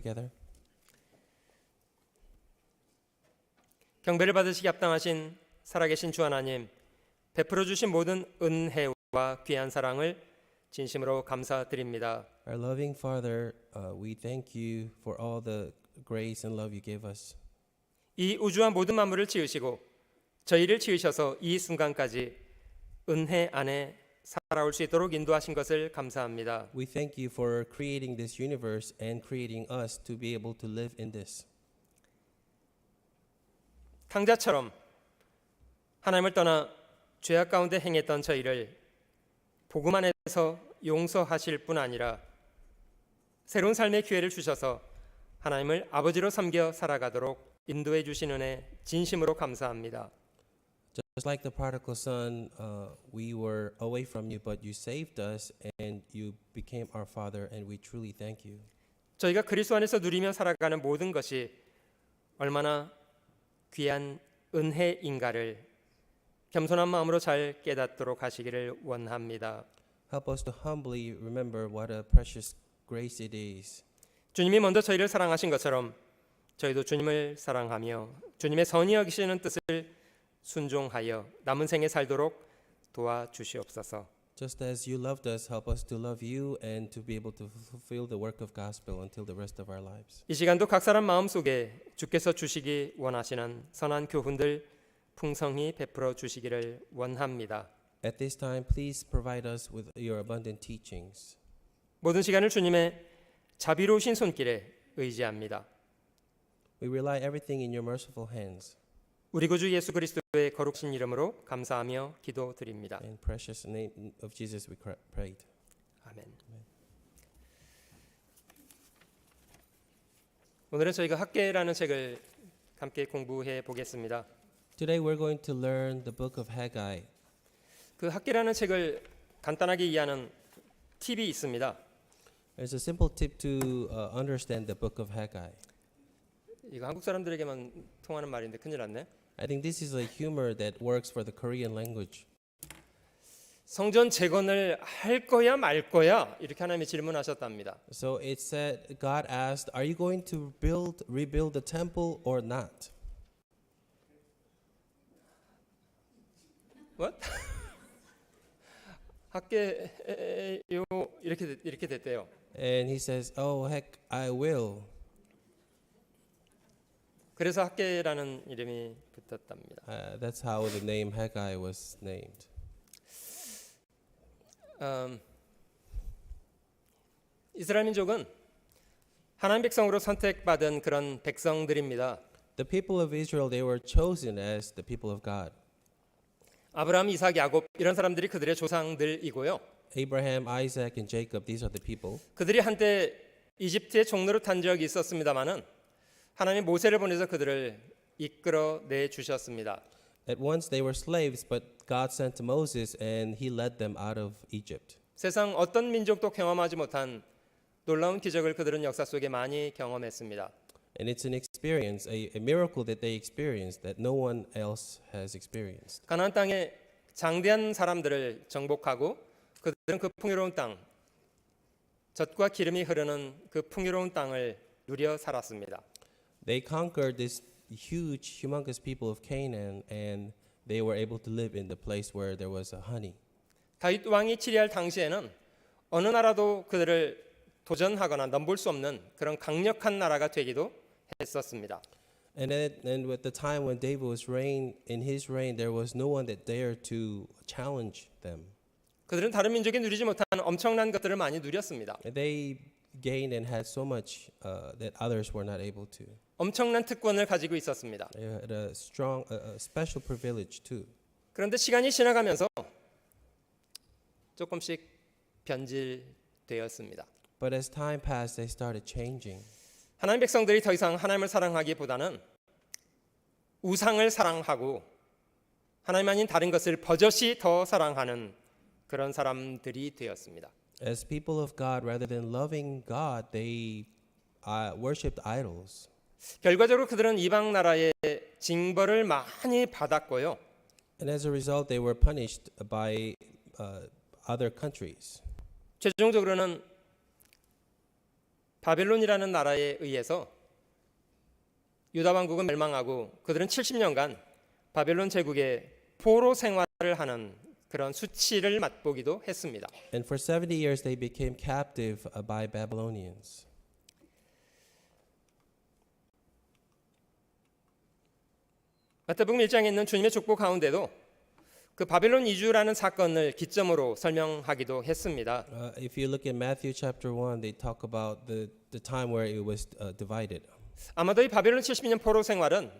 together. 경배를 받으시기 합당하신 살아계신 주 하나님, 베풀어 주신 모든 은혜와 귀한 사랑을 진심으로 감사드립니다. Our loving Father, we thank you for all the grace and love you gave us. 이 우주와 모든 만물을 지으시고 저희를 지으셔서 이 순간까지 은혜 안에 살아올 수 있도록 인도하신 것을 감사합니다. We thank you for creating this universe and creating us to be able to live in this. 탕자처럼 하나님을 떠나 죄악 가운데 행했던 저희를 복음 안에서 용서하실 뿐 아니라 새로운 삶의 기회를 주셔서 하나님을 아버지로 섬겨 살아가도록 인도해 주신 은혜 진심으로 감사합니다. Just like the prodigal son, we were away from you, but you saved us and you became our Father, and we truly thank you. 저희가 그리스도 안에서 누리며 살아가는 모든 것이 얼마나 귀한 은혜인가를 겸손한 마음으로 잘 깨닫도록 하시기를 원합니다. Help us to humbly remember what a precious grace it is. 주님이 먼저 저희를 사랑하신 것처럼 저희도 주님을 사랑하며 주님의 선히 여기시는 뜻을 순종하여 남은 생에 살도록 도와주시옵소서. Just as you loved us, help us to love you and to be able to fulfill the work of gospel until the rest of our lives. 이 시간도 각 사람 마음속에 주께서 주시기 원하시는 선한 교훈들 풍성히 베풀어 주시기를 원합니다. At this time, please provide us with your abundant teachings. 모든 시간을 주님의 자비로우신 손길에 의지합니다. We rely everything in your merciful hands. 우리 구주 예수 그리스도의 거룩신 이름으로 감사하며 기도드립니다. In precious name of Jesus we prayed. 아멘. 오늘은 저희가 학계라는 책을 함께 공부해 보겠습니다. Today we're going to learn the book of Haggai. 그 학계라는 책을 간단하게 이해하는 팁이 있습니다. There's a simple tip to understand the book of Haggai. 이거 한국 사람들에게만 통하는 말인데 큰일 났네. I think this is a humor that works for the Korean language. 성전 재건을 할 거야 말 거야 이렇게 하나님이 질문하셨답니다. So it said, God asked, "Are you going to rebuild the temple or not?" What? 학계요 이렇게 됐대요. And he says, "Oh heck, I will." 그래서 학계라는 이름이 붙었답니다. That's how the name Haggai was named. 이스라엘 민족은 하나님 백성으로 선택받은 그런 백성들입니다. The people of Israel, they were chosen as the people of God. 아브라함, 이삭, 야곱 이런 사람들이 그들의 조상들이고요. Abraham, Isaac, and Jacob, these are the people. 그들이 한때 이집트의 종로로 탄 적이 있었습니다마는 하나님 모세를 보내서 그들을 이끌어내 주셨습니다. At once they were slaves, but God sent Moses and he led them out of Egypt. 세상 어떤 민족도 경험하지 못한 놀라운 기적을 그들은 역사 속에 많이 경험했습니다. And it's an experience, a miracle that they experienced that no one else has experienced. 가나안 땅에 장대한 사람들을 정복하고 그들은 그 풍요로운 땅, 젖과 기름이 흐르는 그 풍요로운 땅을 누려 살았습니다. They conquered this huge, humongous people of Canaan, and they were able to live in the place where there was a honey. 다윗 왕이 치리할 당시에는 어느 나라도 그들을 도전하거나 넘볼 수 없는 그런 강력한 나라가 되기도 했었습니다. And at the time when David was in his reign, there was no one that dared to challenge them. 그들은 다른 민족이 누리지 못한 엄청난 것들을 많이 누렸습니다. They gained and had so much that others were not able to. 엄청난 특권을 가지고 있었습니다. They had a strong, a special privilege too. 그런데 시간이 지나가면서 조금씩 변질되었습니다. But as time passed, they started changing. 하나님 백성들이 더 이상 하나님을 사랑하기보다는 우상을 사랑하고 하나님 아닌 다른 것을 버젓이 더 사랑하는 그런 사람들이 되었습니다. As people of God, rather than loving God, they worshipped idols. 결과적으로 그들은 이방 나라의 징벌을 많이 받았고요. And as a result, they were punished by other countries. 최종적으로는 바벨론이라는 나라에 의해서 유다 왕국은 멸망하고 그들은 70년간 바벨론 제국의 포로 생활을 하는 그런 수치를 맛보기도 했습니다. And for 70 years they became captive by Babylonians. 마태복음 1장에 있는 주님의 축복 가운데도 그 바벨론 이주라는 사건을 기점으로 설명하기도 했습니다. If you look at Matthew chapter 1, they talk about the time where it was divided. 아마도 이 바벨론 70년 포로 생활은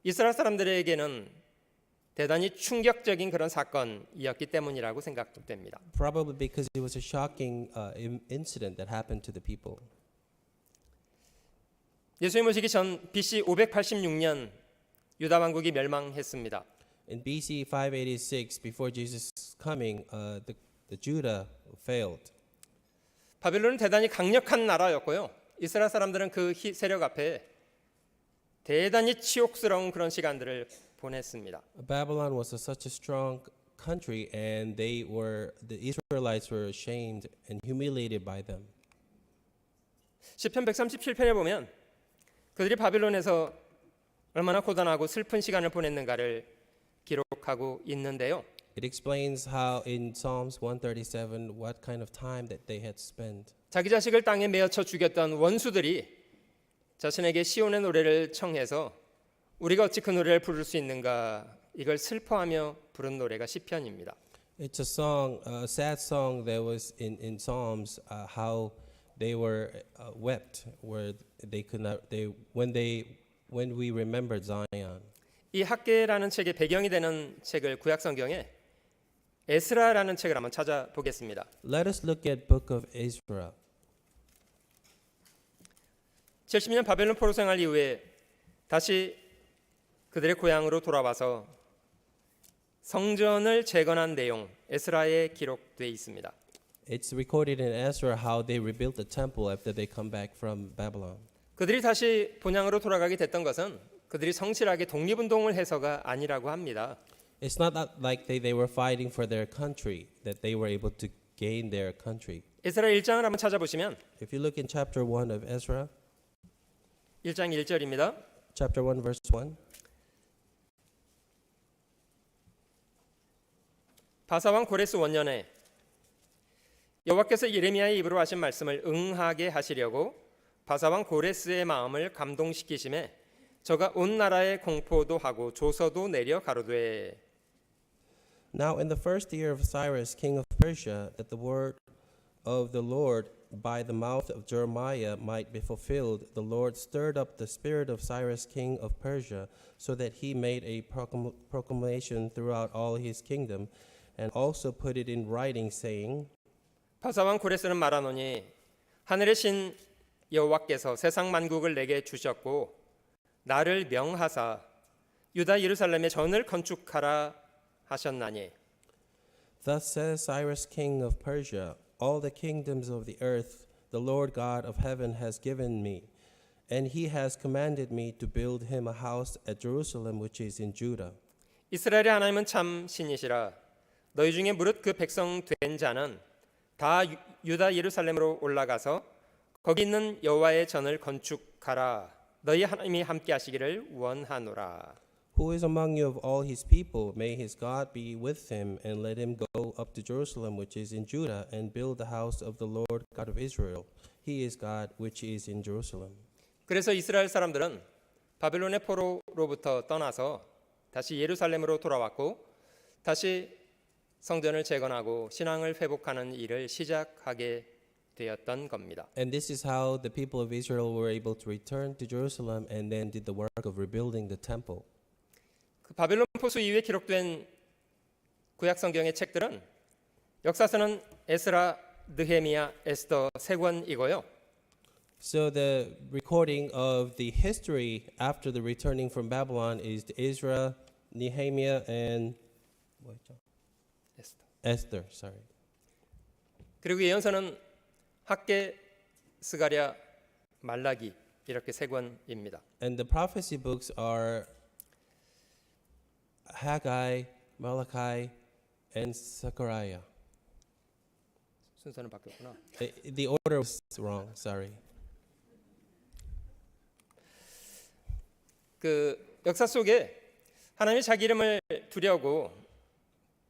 이스라엘 사람들에게는 대단히 충격적인 그런 사건이었기 때문이라고 생각됩니다. Probably because it was a shocking incident that happened to the people. 예수님 오시기 전 BC 586년 유다 왕국이 멸망했습니다. In BC 586, before Jesus' coming, the Judah failed. 바벨론은 대단히 강력한 나라였고요. 이스라엘 사람들은 그 세력 앞에 대단히 치욕스러운 그런 시간들을 보냈습니다. Babylon was such a strong country, and the Israelites were ashamed and humiliated by them. 시편 137편에 보면 그들이 바벨론에서 얼마나 고단하고 슬픈 시간을 보냈는가를 기록하고 있는데요. It explains how in Psalms 137 what kind of time that they had spent. 자기 자식을 땅에 메어쳐 죽였던 원수들이 자신에게 시온의 노래를 청해서 우리가 어찌 그 노래를 부를 수 있는가 이걸 슬퍼하며 부른 노래가 시편입니다. It's a song, a sad song that was in Psalms, how they were wept, where they could not. When we remembered Zion. 이 학계라는 책의 배경이 되는 책을 구약 성경에 에스라라는 책을 한번 찾아보겠습니다. Let us look at Book of Ezra. 70년 바벨론 포로 생활 이후에 다시 그들의 고향으로 돌아와서 성전을 재건한 내용 에스라에 기록되어 있습니다. It's recorded in Ezra how they rebuilt the temple after they come back from Babylon. 그들이 다시 본향으로 돌아가게 됐던 것은 그들이 성실하게 독립운동을 해서가 아니라고 합니다. It's not like they were fighting for their country, that they were able to gain their country. 에스라 1장을 한번 찾아보시면 If you look in chapter 1 of Ezra, 1장 1절입니다. chapter 1 verse 1. 바사왕 고레스 원년에 여호와께서 예레미야의 입으로 하신 말씀을 응하게 하시려고 바사왕 고레스의 마음을 감동시키심에 저가 온 나라에 공포도 하고 조서도 내려 가로되 Now in the first year of Cyrus, king of Persia, that the word of the Lord by the mouth of Jeremiah might be fulfilled, the Lord stirred up the spirit of Cyrus, king of Persia, so that he made a proclamation throughout all his kingdom, and also put it in writing, saying, 바사왕 고레스는 말하노니 하늘의 신 여호와께서 세상 만국을 내게 주셨고 나를 명하사 유다 예루살렘에 전을 건축하라 하셨나니 Thus says Cyrus, king of Persia, all the kingdoms of the earth the Lord God of heaven has given me, and he has commanded me to build him a house at Jerusalem which is in Judah. 이스라엘의 하나님은 참 신이시라 너희 중에 무릇 그 백성 된 자는 다 유다 예루살렘으로 올라가서 거기 있는 여호와의 전을 건축하라 너희 하나님이 함께 하시기를 원하노라. Who is among you of all his people? May his God be with him, and let him go up to Jerusalem which is in Judah, and build the house of the Lord God of Israel. He is God which is in Jerusalem. 그래서 이스라엘 사람들은 바벨론의 포로로부터 떠나서 다시 예루살렘으로 돌아왔고 다시 성전을 재건하고 신앙을 회복하는 일을 시작하게 되었던 겁니다. And this is how the people of Israel were able to return to Jerusalem and then did the work of rebuilding the temple. 그 바벨론 포수 이후에 기록된 구약 성경의 책들은 역사서는 에스라, 느헤미야, 에스더 세 권이고요. So the recording of the history after the returning from Babylon is Ezra, Nehemiah, and Esther. Sorry. 그리고 예언서는 학계, 스가랴, 말라기 이렇게 세 권입니다. And the prophecy books are Haggai, Malachi, and Zechariah. 순서는 바뀌었구나. The order was wrong. Sorry. 그 역사 속에 하나님이 자기 이름을 두려고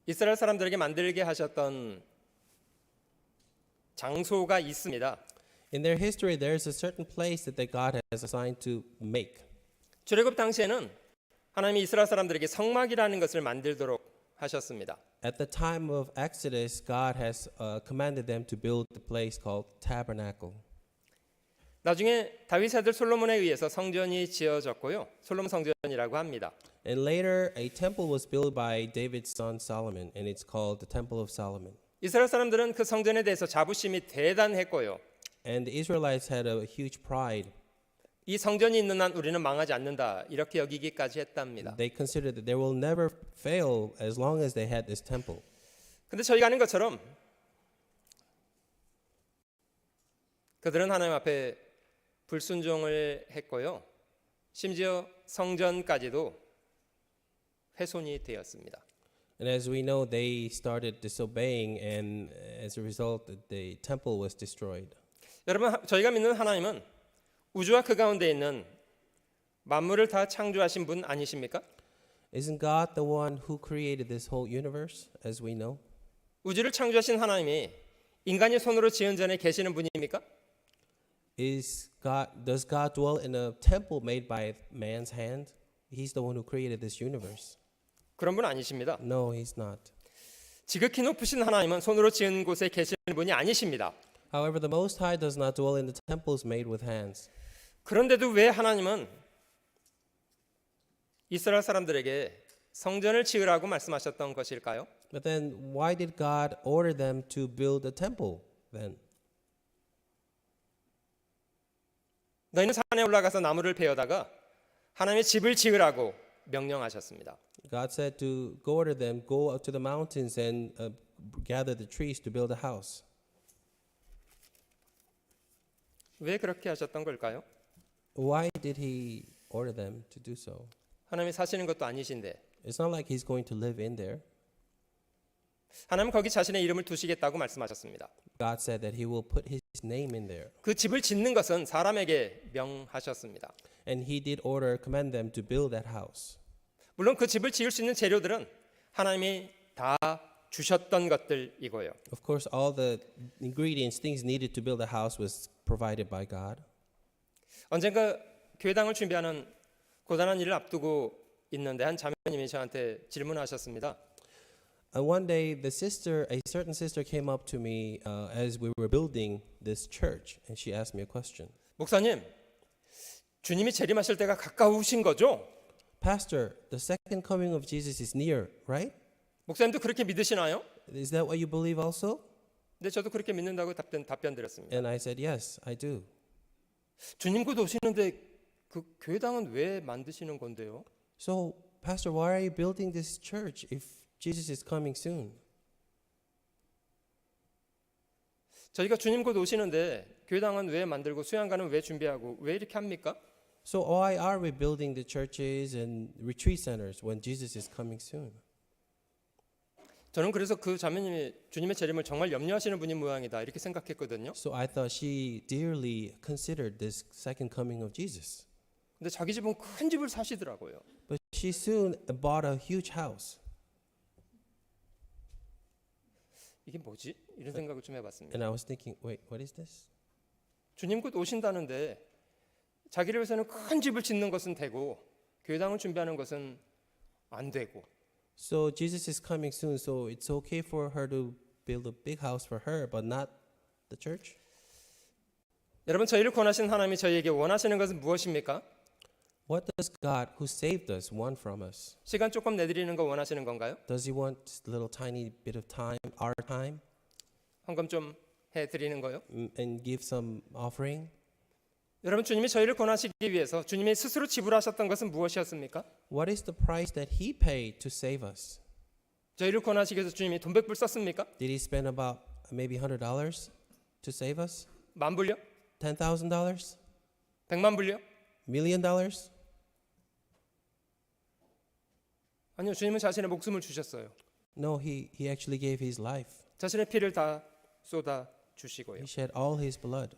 이스라엘 사람들에게 만들게 하셨던 장소가 있습니다. In their history, there is a certain place that God has assigned to make. 출애굽 당시에는 하나님이 이스라엘 사람들에게 성막이라는 것을 만들도록 하셨습니다. At the time of Exodus, God has commanded them to build the place called Tabernacle. 나중에 다윗 아들 솔로몬에 의해서 성전이 지어졌고요. 솔로몬 성전이라고 합니다. And later, a temple was built by David's son Solomon, and it's called the Temple of Solomon. 이스라엘 사람들은 그 성전에 대해서 자부심이 대단했고요. And the Israelites had a huge pride. 이 성전이 있는 한 우리는 망하지 않는다. 이렇게 여기기까지 했답니다. They considered that they will never fail as long as they had this temple. 근데 저희가 아는 것처럼 그들은 하나님 앞에 불순종을 했고요. 심지어 성전까지도 훼손이 되었습니다. And as we know, they started disobeying, and as a result, the temple was destroyed. 여러분, 저희가 믿는 하나님은 우주와 그 가운데 있는 만물을 다 창조하신 분 아니십니까? Isn't God the one who created this whole universe, as we know? 우주를 창조하신 하나님이 인간이 손으로 지은 전에 계시는 분입니까? Does God dwell in a temple made by man's hand? He's the one who created this universe. 그런 분 아니십니다. No, he's not. 지극히 높으신 하나님은 손으로 지은 곳에 계시는 분이 아니십니다. However, the Most High does not dwell in the temples made with hands. 그런데도 왜 하나님은 이스라엘 사람들에게 성전을 지으라고 말씀하셨던 것일까요? But then, why did God order them to build a temple then? 너희는 산에 올라가서 나무를 베어다가 하나님의 집을 지으라고 명령하셨습니다. God said to order them, go up to the mountains and gather the trees to build a house. 왜 그렇게 하셨던 걸까요? Why did he order them to do so? 하나님이 사시는 것도 아니신데 It's not like he's going to live in there. 하나님은 거기 자신의 이름을 두시겠다고 말씀하셨습니다. God said that he will put his name in there. 그 집을 짓는 것은 사람에게 명하셨습니다. And he did command them to build that house. 물론 그 집을 지을 수 있는 재료들은 하나님이 다 주셨던 것들이고요. Of course, all the ingredients, things needed to build a house was provided by God. 언젠가 교회당을 준비하는 고단한 일을 앞두고 있는데 한 자매님이 저한테 질문하셨습니다. One day, a certain sister came up to me as we were building this church, and she asked me a question. 목사님, 주님이 재림하실 때가 가까우신 거죠? Pastor, the second coming of Jesus is near, right? 목사님도 그렇게 믿으시나요? Is that what you believe also? 네, 저도 그렇게 믿는다고 답변 드렸습니다. And I said, yes, I do. 주님 곧 오시는데 그 교회당은 왜 만드시는 건데요? So, Pastor, why are you building this church if Jesus is coming soon? 저희가 주님 곧 오시는데 교회당은 왜 만들고 수양관은 왜 준비하고 왜 이렇게 합니까? So why are we building the churches and retreat centers when Jesus is coming soon? 저는 그래서 그 자매님이 주님의 재림을 정말 염려하시는 분인 모양이다 이렇게 생각했거든요. So I thought she dearly considered this second coming of Jesus. 근데 자기 집은 큰 집을 사시더라고요. But she soon bought a huge house. 이게 뭐지? 이런 생각을 좀 해봤습니다. And I was thinking, wait, what is this? 주님 곧 오신다는데 자기를 위해서는 큰 집을 짓는 것은 되고 교회당을 준비하는 것은 안 되고. So Jesus is coming soon, so it's okay for her to build a big house for her, but not the church? 여러분, 저희를 구원하신 하나님이 저희에게 원하시는 것은 무엇입니까? What does God, who saved us, want from us? 시간 조금 내드리는 거 원하시는 건가요? Does he want just a little tiny bit of time, our time, 헌금 좀 해드리는 거요? and give some offering? 여러분, 주님이 저희를 구원하시기 위해서 주님이 스스로 지불하셨던 것은 무엇이었습니까? What is the price that he paid to save us? 저희를 구원하시기 위해서 주님이 돈 100불 썼습니까? Did he spend about maybe $100 to save us? 만 불요? $10,000? 100만 불요? $1 million? 아니요, 주님은 자신의 목숨을 주셨어요. No, he actually gave his life. 자신의 피를 다 쏟아 주시고요. He shed all his blood.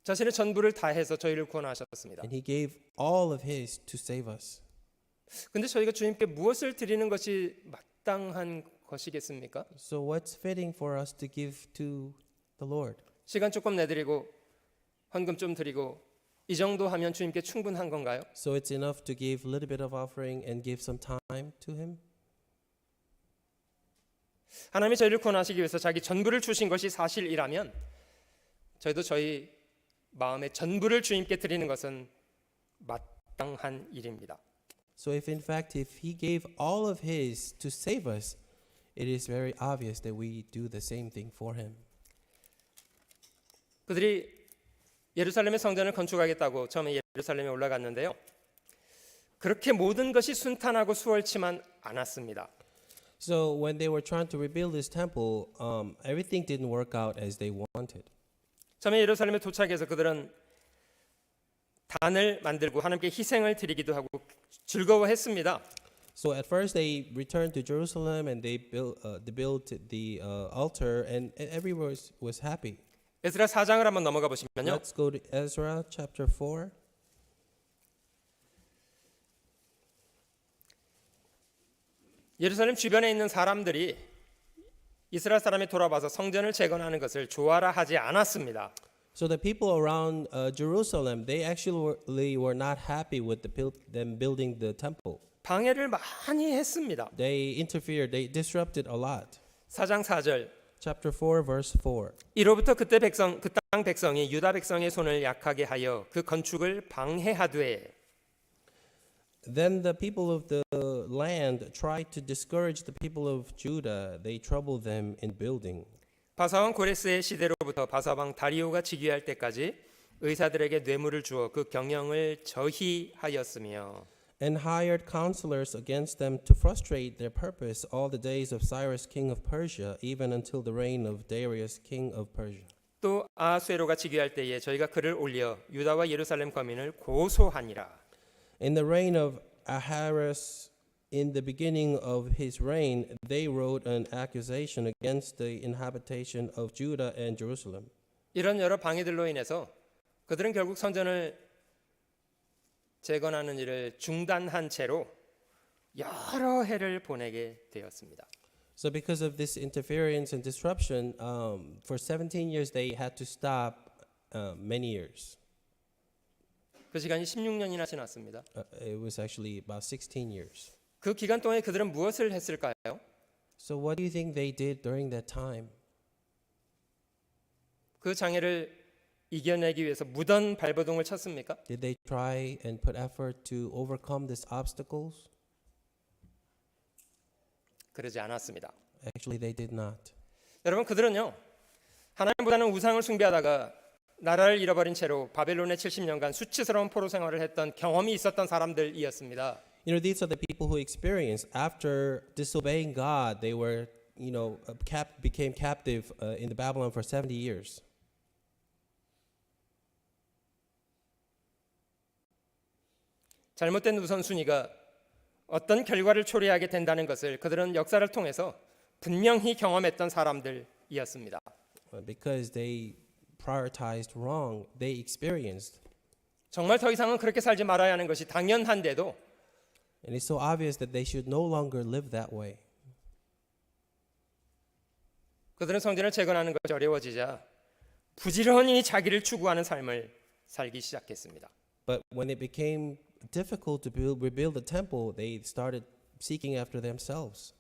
자신의 전부를 다해서 저희를 구원하셨습니다. And he gave all of his to save us. 근데 저희가 주님께 무엇을 드리는 것이 마땅한 것이겠습니까? So what's fitting for us to give to the Lord? 시간 조금 내드리고 헌금 좀 드리고 이 정도 하면 주님께 충분한 건가요? So it's enough to give a little bit of offering and give some time to him? 하나님이 저희를 구원하시기 위해서 자기 전부를 주신 것이 사실이라면 저희도 저희 마음의 전부를 주님께 드리는 것은 마땅한 일입니다. So if in fact if he gave all of his to save us, it is very obvious that we do the same thing for him. 그들이 예루살렘의 성전을 건축하겠다고 처음에 예루살렘에 올라갔는데요. 그렇게 모든 것이 순탄하고 수월치만 않았습니다. So when they were trying to rebuild this temple, everything didn't work out as they wanted. 처음에 예루살렘에 도착해서 그들은 단을 만들고 하나님께 희생을 드리기도 하고 즐거워했습니다. So at first they returned to Jerusalem and they built the altar and everyone was happy. 에스라 4장을 한번 넘어가 보시면요. Let's go to Ezra chapter 4. 예루살렘 주변에 있는 사람들이 이스라엘 사람이 돌아와서 성전을 재건하는 것을 좋아라 하지 않았습니다. So the people around Jerusalem, they actually were not happy with them building the temple. 방해를 많이 했습니다. They interfered, they disrupted a lot. 4장 4절. Chapter 4 verse 4. 이로부터 그때 그 땅 백성이 유다 백성의 손을 약하게 하여 그 건축을 방해하되 Then the people of the land tried to discourage the people of Judah. They troubled them in building. 바사왕 고레스의 시대로부터 바사왕 다리오가 즉위할 때까지 의사들에게 뇌물을 주어 그 경영을 저희하였으며 And hired counselors against them to frustrate their purpose all the days of Cyrus king of Persia, even until the reign of Darius king of Persia. 또 아하수에로가 즉위할 때에 저희가 그를 올려 유다와 예루살렘 거민을 고소하니라. In the reign of Ahasuerus, in the beginning of his reign, they wrote an accusation against the inhabitation of Judah and Jerusalem. 이런 여러 방해들로 인해서 그들은 결국 성전을 재건하는 일을 중단한 채로 여러 해를 보내게 되었습니다. So because of this interference and disruption, for 17 years they had to stop many years. 그 시간이 16년이나 지났습니다. It was actually about 16 years. 그 기간 동안에 그들은 무엇을 했을까요? So what do you think they did during that time? 그 장애를 이겨내기 위해서 무던 발버둥을 쳤습니까? Did they try and put effort to overcome these obstacles? 그러지 않았습니다. Actually, they did not. 여러분 그들은요 하나님보다는 우상을 숭배하다가 나라를 잃어버린 채로 바벨론의 70년간 수치스러운 포로 생활을 했던 경험이 있었던 사람들이었습니다. You know, these are the people who experienced after disobeying God, they were, became captive in the Babylon for 70 years. 잘못된 우선순위가 어떤 결과를 초래하게 된다는 것을 그들은 역사를 통해서 분명히 경험했던 사람들이었습니다. Because they prioritized wrong, they experienced. 정말 더 이상은 그렇게 살지 말아야 하는 것이 당연한데도 And it's so obvious that they should no longer live that way. 그들은 성전을 재건하는 것이 어려워지자 부지런히 자기를 추구하는 삶을 살기 시작했습니다. But when it became difficult to rebuild the temple, they started seeking after themselves.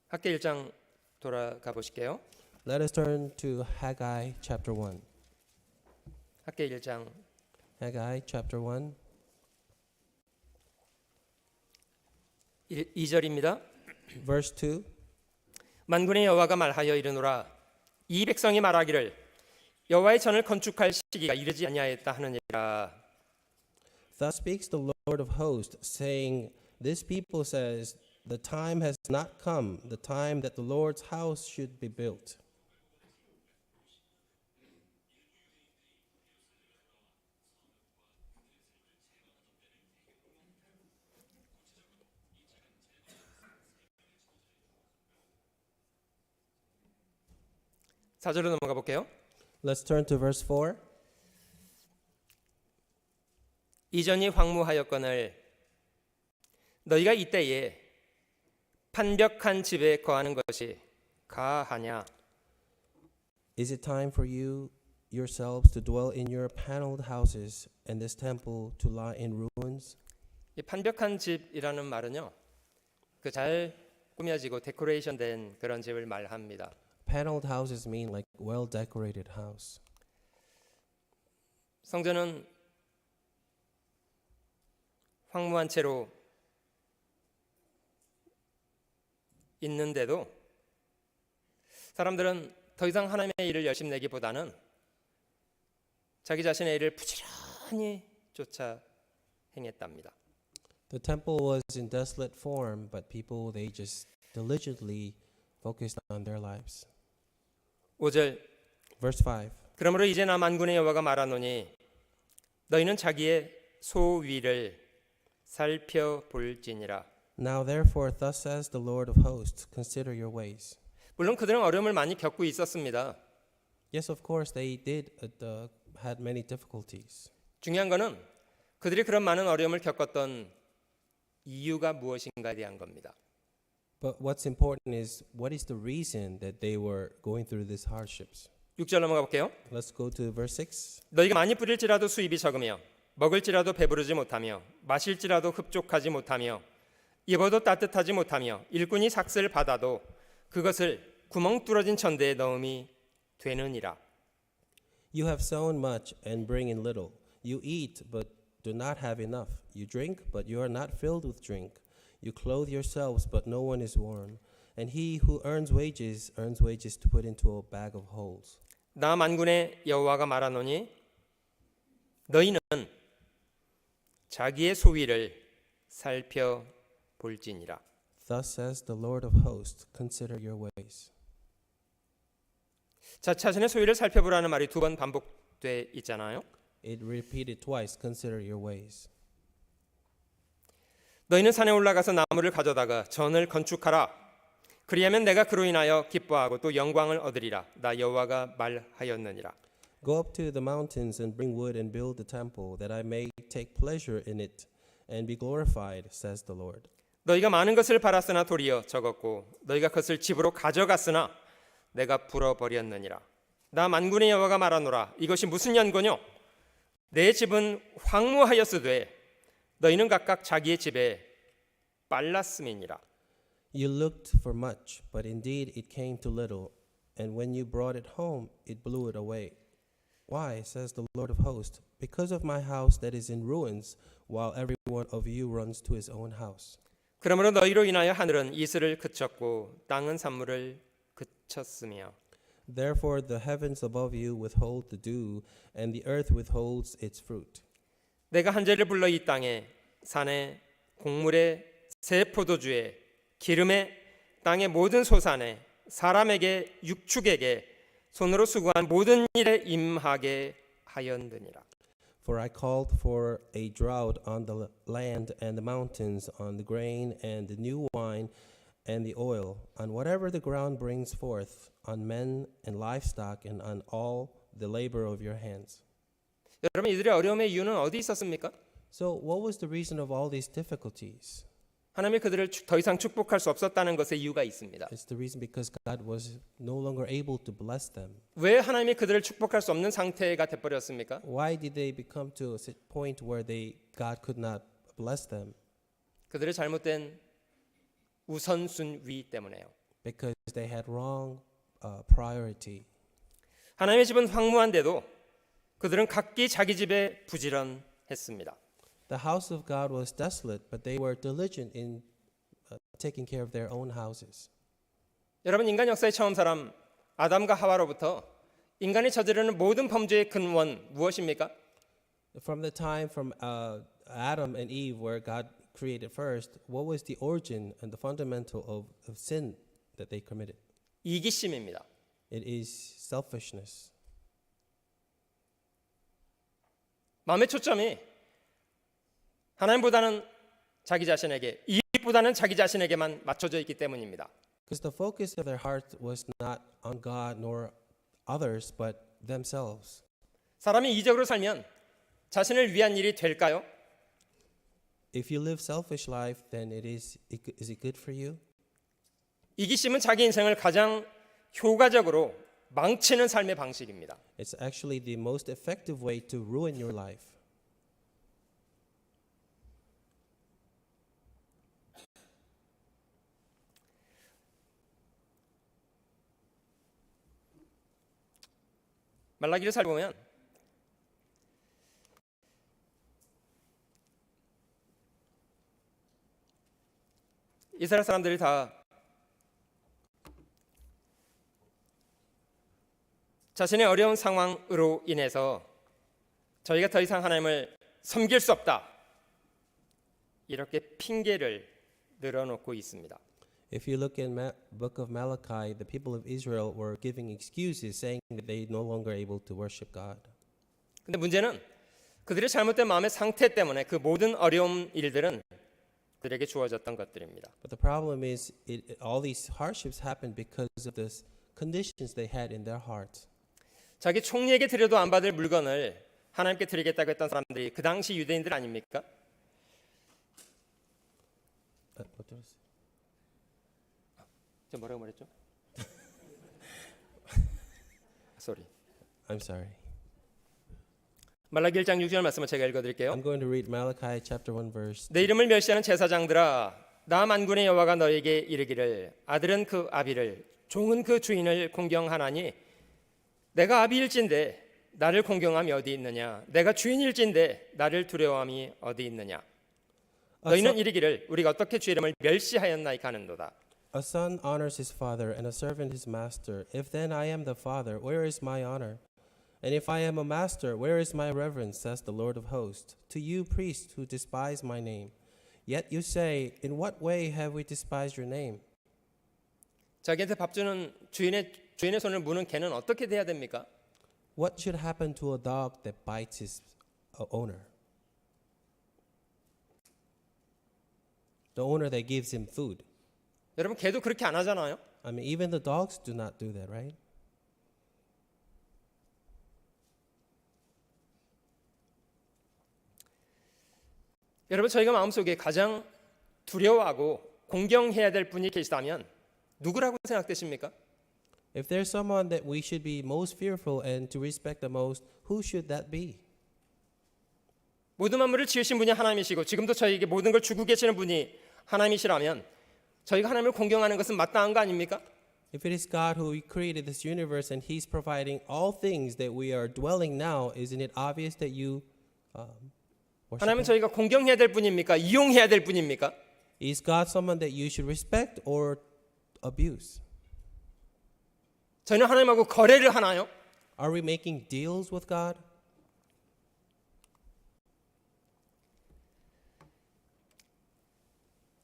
학계 1장 돌아가 보실게요. Let us turn to Haggai chapter 1. 학계 1장 Haggai chapter 1. 2절입니다. Verse 2. 만군의 여호와가 말하여 이르노라 이 백성이 말하기를 여호와의 전을 건축할 시기가 이르지 아니하였다 하느니라. Thus speaks the Lord of hosts, saying, This people says, The time has not come, the time that the Lord's house should be built. 사절로 넘어가 볼게요. Let's turn to verse 4. 이전이 황무하였거늘 너희가 이때에 판벽한 집에 거하는 것이 가하냐. Is it time for you yourselves to dwell in your paneled houses and this temple to lie in ruins? 이 판벽한 집이라는 말은요, 그 잘 꾸며지고 데코레이션 된 그런 집을 말합니다. Paneled houses mean like well-decorated house. 성전은 황무한 채로 있는데도 사람들은 더 이상 하나님의 일을 열심히 내기보다는 자기 자신의 일을 부지런히 쫓아 행했답니다. The temple was in desolate form, but people, they just diligently focused on their lives. 5절 Verse 5. 그러므로 이제 나 만군의 여호와가 말하노니 너희는 자기의 소위를 살펴볼지니라. Now therefore, thus says the Lord of hosts, consider your ways. 물론 그들은 어려움을 많이 겪고 있었습니다. Yes, of course, they did had many difficulties. 중요한 거는 그들이 그런 많은 어려움을 겪었던 이유가 무엇인가에 대한 겁니다. But what's important is what is the reason that they were going through these hardships? 6절 넘어가 볼게요. Let's go to verse 6. 너희가 많이 뿌릴지라도 수입이 적으며 먹을지라도 배부르지 못하며 마실지라도 흡족하지 못하며 입어도 따뜻하지 못하며 일꾼이 삭슬 받아도 그것을 구멍 뚫어진 천대에 넣음이 되느니라. You have sown much and bring in little. You eat, but do not have enough. You drink, but you are not filled with drink. You clothe yourselves, but no one is warm. And he who earns wages to put into a bag of holes. 나 만군의 여호와가 말하노니 너희는 자기의 소위를 살펴볼지니라. Thus says the Lord of hosts, consider your ways. 자, 자신의 소위를 살펴보라는 말이 두 번 반복돼 있잖아요. It repeated twice, consider your ways. 너희는 산에 올라가서 나무를 가져다가 전을 건축하라. 그리하면 내가 그로 인하여 기뻐하고 또 영광을 얻으리라. 나 여호와가 말하였느니라. Go up to the mountains and bring wood and build the temple, that I may take pleasure in it and be glorified, says the Lord. 너희가 많은 것을 팔았으나 도리어 적었고 너희가 그것을 집으로 가져갔으나 내가 불어버렸느니라. 나 만군의 여호와가 말하노라. 이것이 무슨 연고뇨? 내 집은 황무하였으되 너희는 각각 자기의 집에 빨랐음이니라. You looked for much, but indeed it came to little, and when you brought it home, it blew it away. Why, says the Lord of hosts, because of my house that is in ruins, while every one of you runs to his own house. 그러므로 너희로 인하여 하늘은 이슬을 그쳤고 땅은 산물을 그쳤으며 Therefore the heavens above you withhold the dew, and the earth withholds its fruit. 내가 한재를 불러 이 땅에 산에 곡물에 새 포도주에 기름에 땅의 모든 소산에 사람에게 육축에게 손으로 수고한 모든 일에 임하게 하였느니라. For I called for a drought on the land and the mountains, on the grain and the new wine and the oil, on whatever the ground brings forth, on men and livestock, and on all the labor of your hands. 여러분, 이들의 어려움의 이유는 어디 있었습니까? So what was the reason of all these difficulties? 하나님이 그들을 더 이상 축복할 수 없었다는 것의 이유가 있습니다. It's the reason because God was no longer able to bless them. 왜 하나님이 그들을 축복할 수 없는 상태가 돼버렸습니까? Why did they become to a point where God could not bless them? 그들의 잘못된 우선순위 때문에요. Because they had wrong priority. 하나님의 집은 황무한데도 그들은 각기 자기 집에 부지런했습니다. The house of God was desolate, but they were diligent in taking care of their own houses. 여러분, 인간 역사의 처음 사람 아담과 하와로부터 인간이 저지르는 모든 범죄의 근원 무엇입니까? From the time from Adam and Eve, where God created first, what was the origin and the fundamental of sin that they committed? 이기심입니다. It is selfishness. 마음의 초점이 하나님보다는 자기 자신에게, 이익보다는 자기 자신에게만 맞춰져 있기 때문입니다. Because the focus of their heart was not on God nor others, but themselves. 사람이 이적으로 살면 자신을 위한 일이 될까요? If you live selfish life, then is it good for you? 이기심은 자기 인생을 가장 효과적으로 망치는 삶의 방식입니다. It's actually the most effective way to ruin your life. 말라기를 살펴보면 이스라엘 사람들이 다 자신의 어려운 상황으로 인해서 저희가 더 이상 하나님을 섬길 수 없다, 이렇게 핑계를 늘어놓고 있습니다. If you look in book of Malachi, the people of Israel were giving excuses saying that they no longer able to worship God. 근데 문제는 그들의 잘못된 마음의 상태 때문에 그 모든 어려운 일들은 그들에게 주어졌던 것들입니다. But the problem is all these hardships happened because of the conditions they had in their hearts. 자기 총리에게 드려도 안 받을 물건을 하나님께 드리겠다고 했던 사람들이 그 당시 유대인들 아닙니까? 저 뭐라고 말했죠? Sorry. I'm sorry. 말라기 1장 6절 말씀을 제가 읽어드릴게요. I'm going to read Malachi chapter 1 verse. 내 이름을 멸시하는 제사장들아, 나 만군의 여호와가 너에게 이르기를 아들은 그 아비를 종은 그 주인을 공경하나니 내가 아비일진데 나를 공경함이 어디 있느냐, 내가 주인일진데 나를 두려워함이 어디 있느냐. 너희는 이르기를 우리가 어떻게 주의 이름을 멸시하였나이까 하는도다. A son honors his father and a servant his master. If then I am the father, where is my honor? And if I am a master, where is my reverence, says the Lord of hosts? To you priests who despise my name. Yet you say, in what way have we despised your name? 자기한테 밥 주는 주인의 손을 무는 개는 어떻게 돼야 됩니까? What should happen to a dog that bites his owner? The owner that gives him food. 여러분, 개도 그렇게 안 하잖아요. I mean, even the dogs do not do that, right? 여러분, 저희가 마음속에 가장 두려워하고 공경해야 될 분이 계시다면 누구라고 생각되십니까? If there's someone that we should be most fearful and to respect the most, who should that be? 모든 만물을 지으신 분이 하나님이시고 지금도 저희에게 모든 걸 주고 계시는 분이 하나님이시라면 저희가 하나님을 공경하는 것은 마땅한 거 아닙니까? If it is God who created this universe and He's providing all things that we are dwelling now, isn't it obvious that you worship 하나님은 Him? 저희가 공경해야 될 분입니까? 이용해야 될 분입니까? Is God someone that you should respect or abuse? 저희는 하나님하고 거래를 하나요? Are we making deals with God?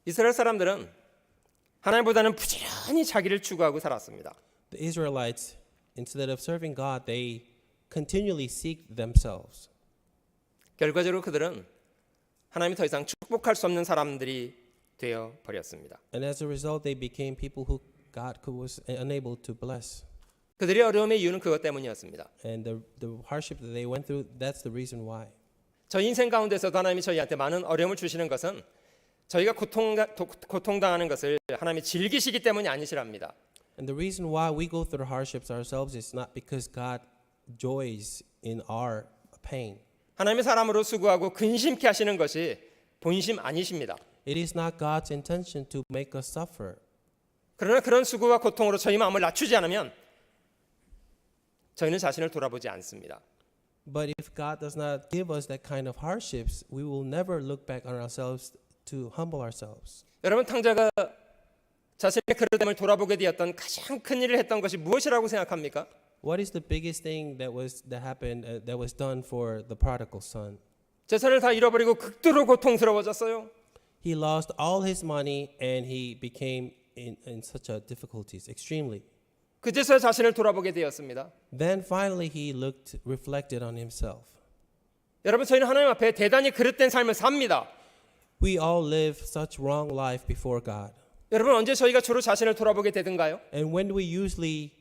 이스라엘 사람들은 하나님보다는 부지런히 자기를 추구하고 살았습니다. The Israelites, instead of serving God, they continually seek themselves. 결과적으로 그들은 하나님이 더 이상 축복할 수 없는 사람들이 되어 버렸습니다. And as a result, they became people who God was unable to bless. 그들의 어려움의 이유는 그것 때문이었습니다. And the hardship that they went through, that's the reason why. 저희 인생 가운데서도 하나님이 저희한테 많은 어려움을 주시는 것은 저희가 고통당하는 것을 하나님이 즐기시기 때문이 아니시랍니다. And the reason why we go through the hardships ourselves is not because God joys in our pain. 하나님의 사람으로 수고하고 근심케 하시는 것이 본심 아니십니다. It is not God's intention to make us suffer. 그러나 그런 수고와 고통으로 저희 마음을 낮추지 않으면 저희는 자신을 돌아보지 않습니다. But if God does not give us that kind of hardships, we will never look back on ourselves to humble ourselves. 여러분, 탕자가 자신의 그릇됨을 돌아보게 되었던 가장 큰 일을 했던 것이 무엇이라고 생각합니까? What is the biggest thing that happened that was done for the prodigal son? 재산을 다 잃어버리고 극도로 고통스러워졌어요. He lost all his money and he became in such a difficulties, extremely. 그제서야 자신을 돌아보게 되었습니다. Then finally he reflected on himself. 여러분, 저희는 하나님 앞에 대단히 그릇된 삶을 삽니다. We all live such wrong life before God. 여러분, 언제 저희가 주로 자신을 돌아보게 되든가요? And when do we usually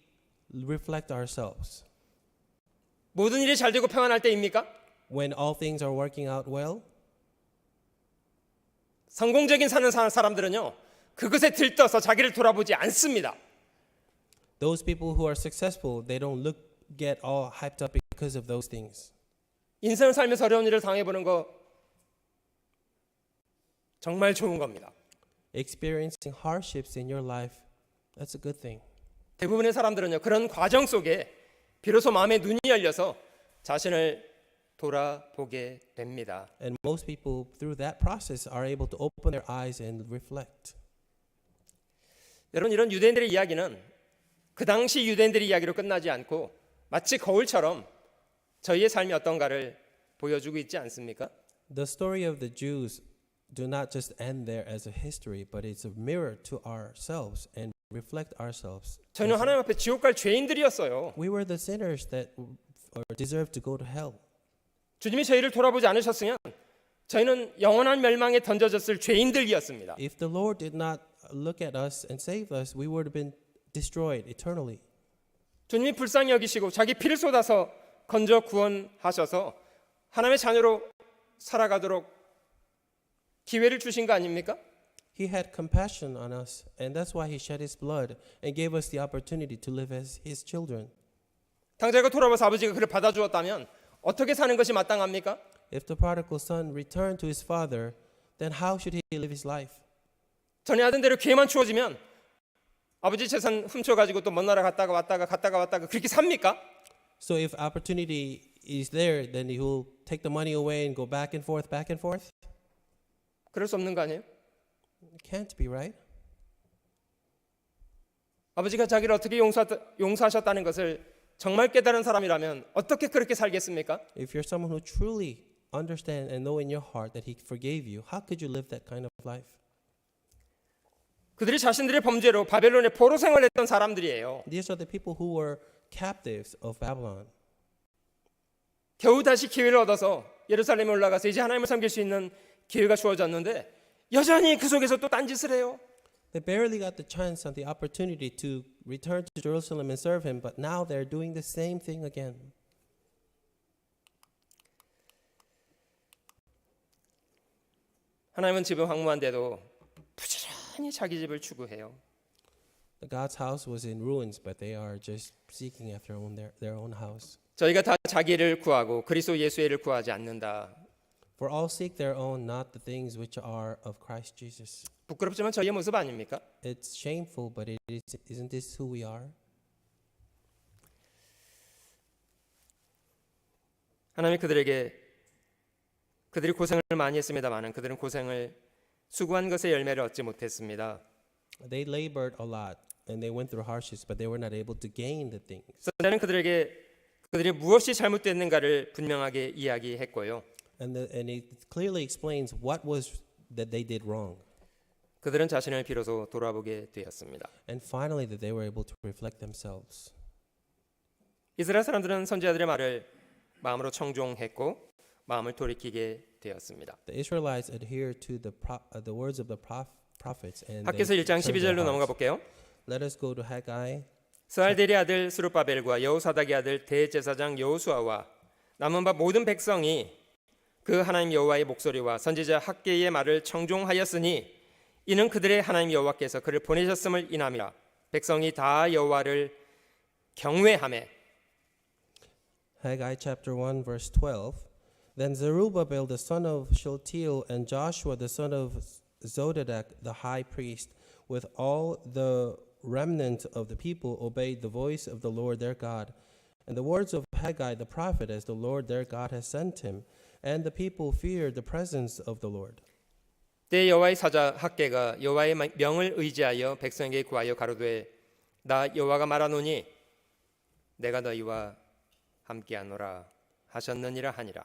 reflect ourselves? 모든 일이 잘 되고 평안할 때입니까? When all things are working out well? 성공적인 사는 사람들은요, 그것에 들떠서 자기를 돌아보지 않습니다. Those people who are successful, they don't get all hyped up because of those things. 인생을 살면서 어려운 일을 당해보는 거 정말 좋은 겁니다. Experiencing hardships in your life, that's a good thing. 대부분의 사람들은요, 그런 과정 속에 비로소 마음의 눈이 열려서 자신을 돌아보게 됩니다. And most people through that process are able to open their eyes and reflect. 여러분, 이런 유대인들의 이야기는 그 당시 유대인들의 이야기로 끝나지 않고 마치 거울처럼 저희의 삶이 어떤가를 보여주고 있지 않습니까? The story of the Jews do not just end there as a history, but it's a mirror to ourselves and reflect ourselves. 저희는 하나님 앞에 지옥 갈 죄인들이었어요. We were the sinners that deserved to go to hell. 주님이 저희를 돌아보지 않으셨으면 저희는 영원한 멸망에 던져졌을 죄인들이었습니다. If the Lord did not look at us and save us, we would have been destroyed eternally. 주님이 불쌍히 여기시고 자기 피를 쏟아서 건져 구원하셔서 하나님의 자녀로 살아가도록 기회를 주신 거 아닙니까? He had compassion on us, and that's why he shed his blood and gave us the opportunity to live as his children. 당자가 돌아와서 아버지가 그를 받아주었다면 어떻게 사는 것이 마땅합니까? If the prodigal son returned to his father, then how should he live his life? 전에 하던 대로 기회만 주어지면 아버지 재산 훔쳐가지고 또 먼 나라 갔다가 왔다가 그렇게 삽니까? So if opportunity is there, then he will take the money away and go back and forth, back and forth? 그럴 수 없는 거 아니에요? It can't be, right? 아버지가 자기를 어떻게 용서하셨다는 것을 정말 깨달은 사람이라면 어떻게 그렇게 살겠습니까? If you're someone who truly understand and know in your heart that he forgave you, how could you live that kind of life? 그들이 자신들의 범죄로 바벨론의 포로 생활했던 사람들이에요. These are the people who were captives of Babylon. 겨우 다시 기회를 얻어서 예루살렘에 올라가서 이제 하나님을 섬길 수 있는 기회가 주어졌는데 여전히 그 속에서 또 딴짓을 해요. They barely got the chance and the opportunity to return to Jerusalem and serve him, but now they're doing the same thing again. 하나님은 집을 황무한데도 부지런히 자기 집을 추구해요. God's house was in ruins, but they are just seeking after their own house. 저희가 다 자기를 구하고 그리스도 예수의 일을 구하지 않는다. For all seek their own, not the things which are of Christ Jesus. 부끄럽지만 저희의 모습 아닙니까? It's shameful, but isn't this who we are? 하나님이 그들이 고생을 많이 했습니다마는 그들은 고생을 수고한 것의 열매를 얻지 못했습니다. They labored a lot and they went through hardships, but they were not able to gain the things. 선자는 그들이 무엇이 잘못됐는가를 분명하게 이야기했고요. And it clearly explains what was that they did wrong. 그들은 자신을 비로소 돌아보게 되었습니다. And finally that they were able to reflect themselves. 이스라엘 사람들은 선지자들의 말을 마음으로 청종했고 마음을 돌이키게 되었습니다. The Israelites adhered to the words of the prophets and 학개서 1장 12절로 넘어가 볼게요. Let us go to Haggai. 스알델의 아들 스룹바벨과 여호사닥의 아들 대제사장 여호수아와 남은 바 모든 백성이 그 하나님 여호와의 목소리와 선지자 학개의 말을 청종하였으니 이는 그들의 하나님 여호와께서 그를 보내셨음을 인함이라. 백성이 다 여호와를 경외하며. Haggai chapter 1 verse 12. Then Zerubbabel the son of Shealtiel and Joshua the son of Zodadak the high priest with all the remnant of the people obeyed the voice of the Lord their God and the words of Haggai the prophet as the Lord their God has sent him. And the people feared the presence of the Lord. 때 여호와의 사자 학개가 여호와의 명을 의지하여 백성에게 구하여 가로되 나 여호와가 말하노니 내가 너희와 함께하노라 하셨느니라 하니라.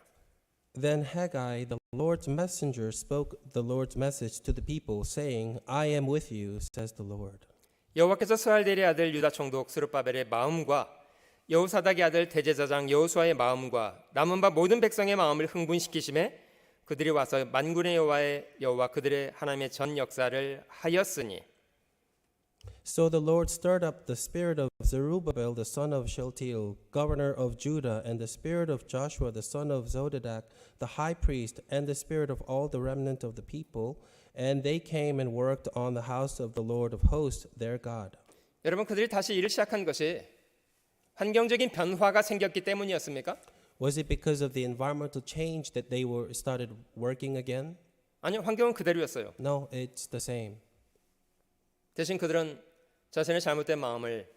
Then Haggai the Lord's messenger spoke the Lord's message to the people saying, I am with you, says the Lord. 여호와께서 스알델의 아들 유다 총독 스룹바벨의 마음과 여호사닥의 아들 대제사장 여호수아의 마음과 남은 바 모든 백성의 마음을 흥분시키심에 그들이 와서 만군의 여호와 그들의 하나님의 전 역사를 하였으니. So the Lord stirred up the spirit of Zerubbabel the son of Shealtiel, governor of Judah, and the spirit of Joshua the son of Zodadak, the high priest, and the spirit of all the remnant of the people, and they came and worked on the house of the Lord of hosts, their God. 여러분 그들이 다시 일을 시작한 것이 환경적인 변화가 생겼기 때문이었습니까? Was it because of the environmental change that they started working again? 아니요, 환경은 그대로였어요. No, it's the same. 대신 그들은 자신의 잘못된 마음을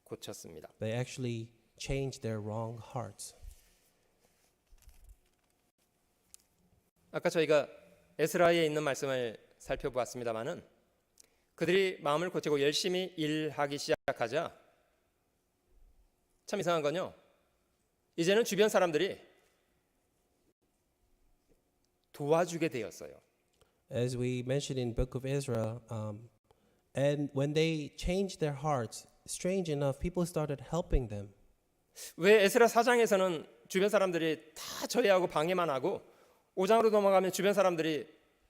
고쳤습니다. They actually changed their wrong hearts. 아까 저희가 에스라에 있는 말씀을 살펴보았습니다마는 그들이 마음을 고치고 열심히 일하기 시작하자 참 이상한 건요. 이제는 주변 사람들이 도와주게 되었어요. As we mentioned in Book of Ezra, and when they changed their hearts, strange enough, people started helping them. 왜 에스라 4장에서는 주변 사람들이 다 저해하고 방해만 하고 5장으로 넘어가면 주변 사람들이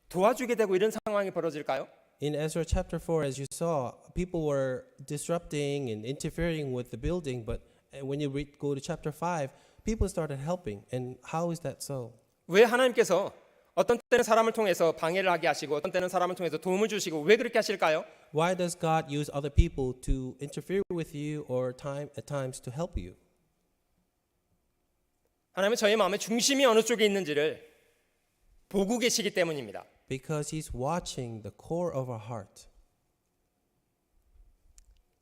도와주게 되고 이런 상황이 벌어질까요? In Ezra chapter 4, as you saw, people were disrupting and interfering with the building, but when you go to chapter 5, people started helping. And how is that so? 왜 하나님께서 어떤 때는 사람을 통해서 방해를 하게 하시고 어떤 때는 사람을 통해서 도움을 주시고 왜 그렇게 하실까요? Why does God use other people to interfere with you or at times to help you? 하나님은 저희 마음의 중심이 어느 쪽에 있는지를 보고 계시기 때문입니다. Because He's watching the core of our heart.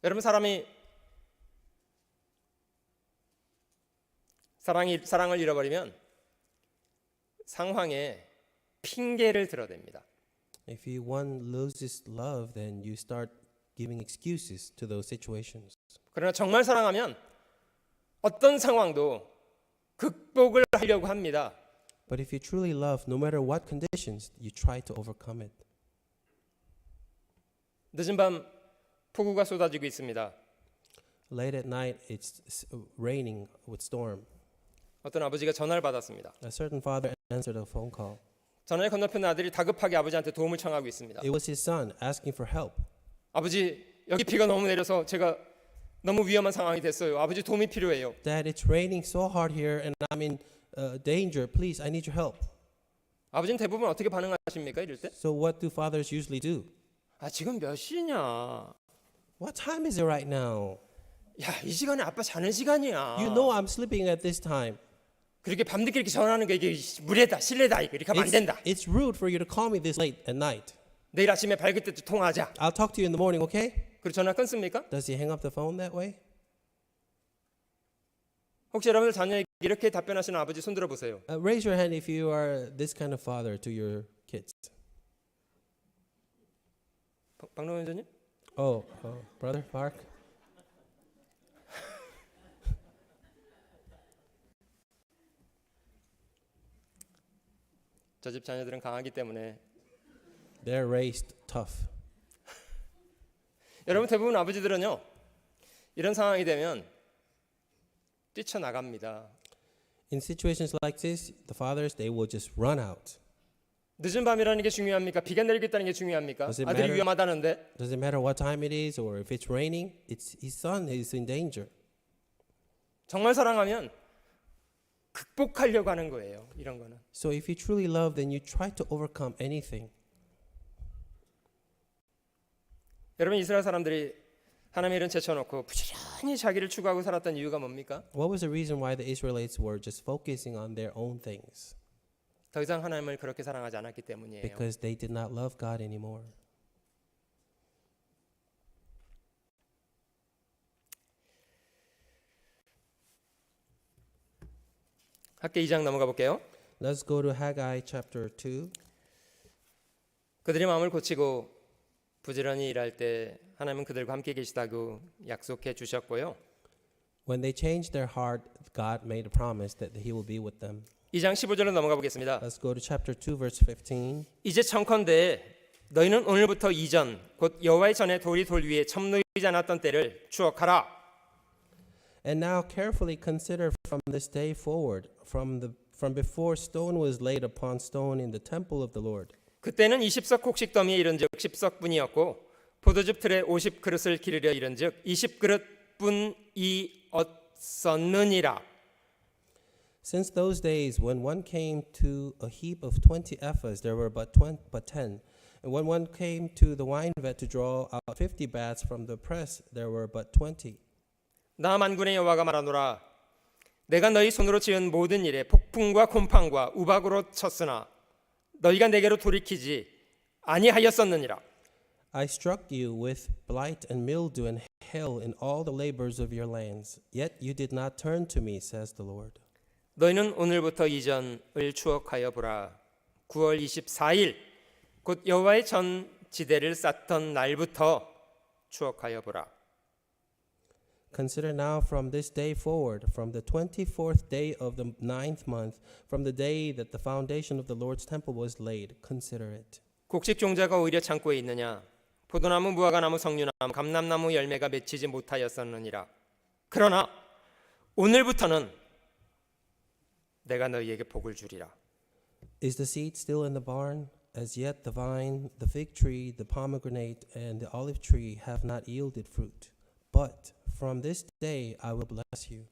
여러분 사람이 사랑을 잃어버리면 상황에 핑계를 들어댑니다. If one loses love, then you start giving excuses to those situations. 그러나 정말 사랑하면 어떤 상황도 극복을 하려고 합니다. But if you truly love, no matter what conditions, you try to overcome it. 늦은 밤 폭우가 쏟아지고 있습니다. Late at night, it's raining with storm. 어떤 아버지가 전화를 받았습니다. A certain father answered a phone call. 전화의 건너편 아들이 다급하게 아버지한테 도움을 청하고 있습니다. It was his son asking for help. 아버지, 여기 비가 너무 내려서 제가 너무 위험한 상황이 됐어요. 아버지 도움이 필요해요. Dad, it's raining so hard here and I'm in danger. Please, I need your help. 아버지는 대부분 어떻게 반응하십니까? 이럴 때? So what do fathers usually do? 아, 지금 몇 시냐? What time is it right now? 야, 이 시간에 아빠 자는 시간이야. You know I'm sleeping at this time. 그렇게 밤늦게 이렇게 전화하는 게 이게 무례다, 실례다. 이렇게 하면 안 된다. It's rude for you to call me this late at night. 내일 아침에 밝을 때도 통화하자. I'll talk to you in the morning, okay? 그리고 전화 끊습니까? Does he hang up the phone that way? 혹시 여러분들 자녀에게 이렇게 답변하시는 아버지 손들어 보세요. Raise your hand if you are this kind of father to your kids. 박노 원장님? Brother Mark. 저 집 자녀들은 강하기 때문에 They're raised tough. 여러분 대부분 아버지들은요 이런 상황이 되면 뛰쳐나갑니다. In situations like this, the fathers, they will just run out. 늦은 밤이라는 게 중요합니까? 비가 내리겠다는 게 중요합니까? Does it 아들이 matter? 위험하다는데 Doesn't matter what time it is or if it's raining, it's his son is in danger. 정말 사랑하면 극복하려고 하는 거예요. 이런 거는. So if you truly love, then you try to overcome anything. 여러분 이스라엘 사람들이 하나님의 일은 제쳐놓고 부지런히 자기를 추구하고 살았던 이유가 뭡니까? What was the reason why the Israelites were just focusing on their own things? 더 이상 하나님을 그렇게 사랑하지 않았기 때문이에요. Because they did not love God anymore. 학계 2장 넘어가 볼게요. Let's go to Haggai chapter 2. 그들이 마음을 고치고 부지런히 일할 때 하나님은 그들과 함께 계시다고 약속해 주셨고요. When they changed their heart, God made a promise that He will be with them. 2장 15절로 넘어가 보겠습니다. Let's go to chapter 2, verse 15. 이제 청컨대 너희는 오늘부터 이전 곧 여호와의 전에 돌이 돌 위에 첨놓이지 않았던 때를 추억하라. And now carefully consider from this day forward, from before stone was laid upon stone in the temple of the Lord. 그때는 20석 곡식 더미에 이른즉 10석분이었고 포도즙 틀에 50그릇을 기르려 이른즉 20그릇뿐이 얻었느니라. Since those days, when one came to a heap of 20 ephahs, there were but 10. And when one came to the wine vat to draw out 50 baths from the press, there were but 20. 나 만군의 여호와가 말하노라. 내가 너희 손으로 지은 모든 일에 폭풍과 곰팡과 우박으로 쳤으나 너희가 내게로 돌이키지 아니하였었느니라. I struck you with blight and mildew and hail in all the labors of your lands, yet you did not turn to me, says the Lord. 너희는 오늘부터 이전을 추억하여 보라. 9월 24일 곧 여호와의 전 지대를 쌓던 날부터 추억하여 보라. Consider now from this day forward, from the 24th day of the 9th month, from the day that the foundation of the Lord's temple was laid, consider it. 곡식 종자가 오히려 창고에 있느냐? 포도나무, 무화과나무, 석류나무, 감람나무 열매가 맺히지 못하였었느니라. 그러나 오늘부터는 내가 너희에게 복을 주리라. Is the seed still in the barn? As yet the vine, the fig tree, the pomegranate, and the olive tree have not yielded fruit. But from this day I will bless you.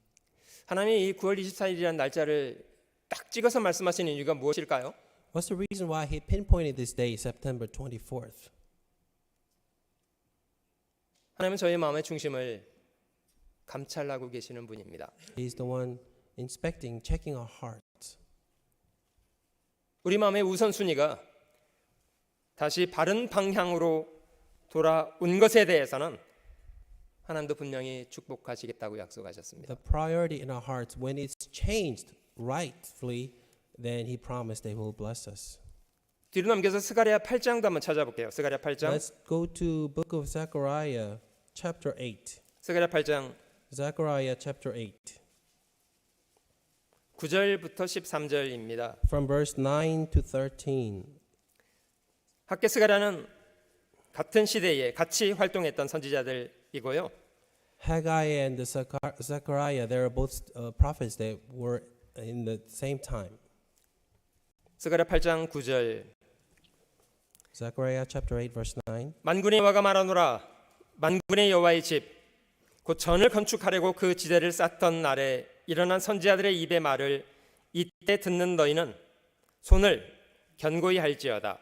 하나님이 이 9월 24일이라는 날짜를 딱 찍어서 말씀하시는 이유가 무엇일까요? What's the reason why he pinpointed this day, September 24th? 하나님은 저희 마음의 중심을 감찰하고 계시는 분입니다. He's the one inspecting, checking our hearts. 우리 마음의 우선순위가 다시 바른 방향으로 돌아온 것에 대해서는 하나님도 분명히 축복하시겠다고 약속하셨습니다. The priority in our hearts, when it's changed rightfully, then he promised they will bless us. 뒤로 넘겨서 스가랴 8장도 한번 찾아볼게요. 스가랴 8장. Let's go to book of Zechariah, chapter 8. 스가랴 8장 Zechariah chapter 8. 9절부터 13절입니다. From verse 9 to 13. 학개 스가랴는 같은 시대에 같이 활동했던 선지자들이고요. Haggai and Zechariah, they are both prophets that were in the same time. 스가랴 8장 9절. Zechariah chapter 8 verse 9. 만군의 여호와가 말하노라. 만군의 여호와의 집 곧 전을 건축하려고 그 지대를 쌓던 날에 일어난 선지자들의 입의 말을 이때 듣는 너희는 손을 견고히 할지어다.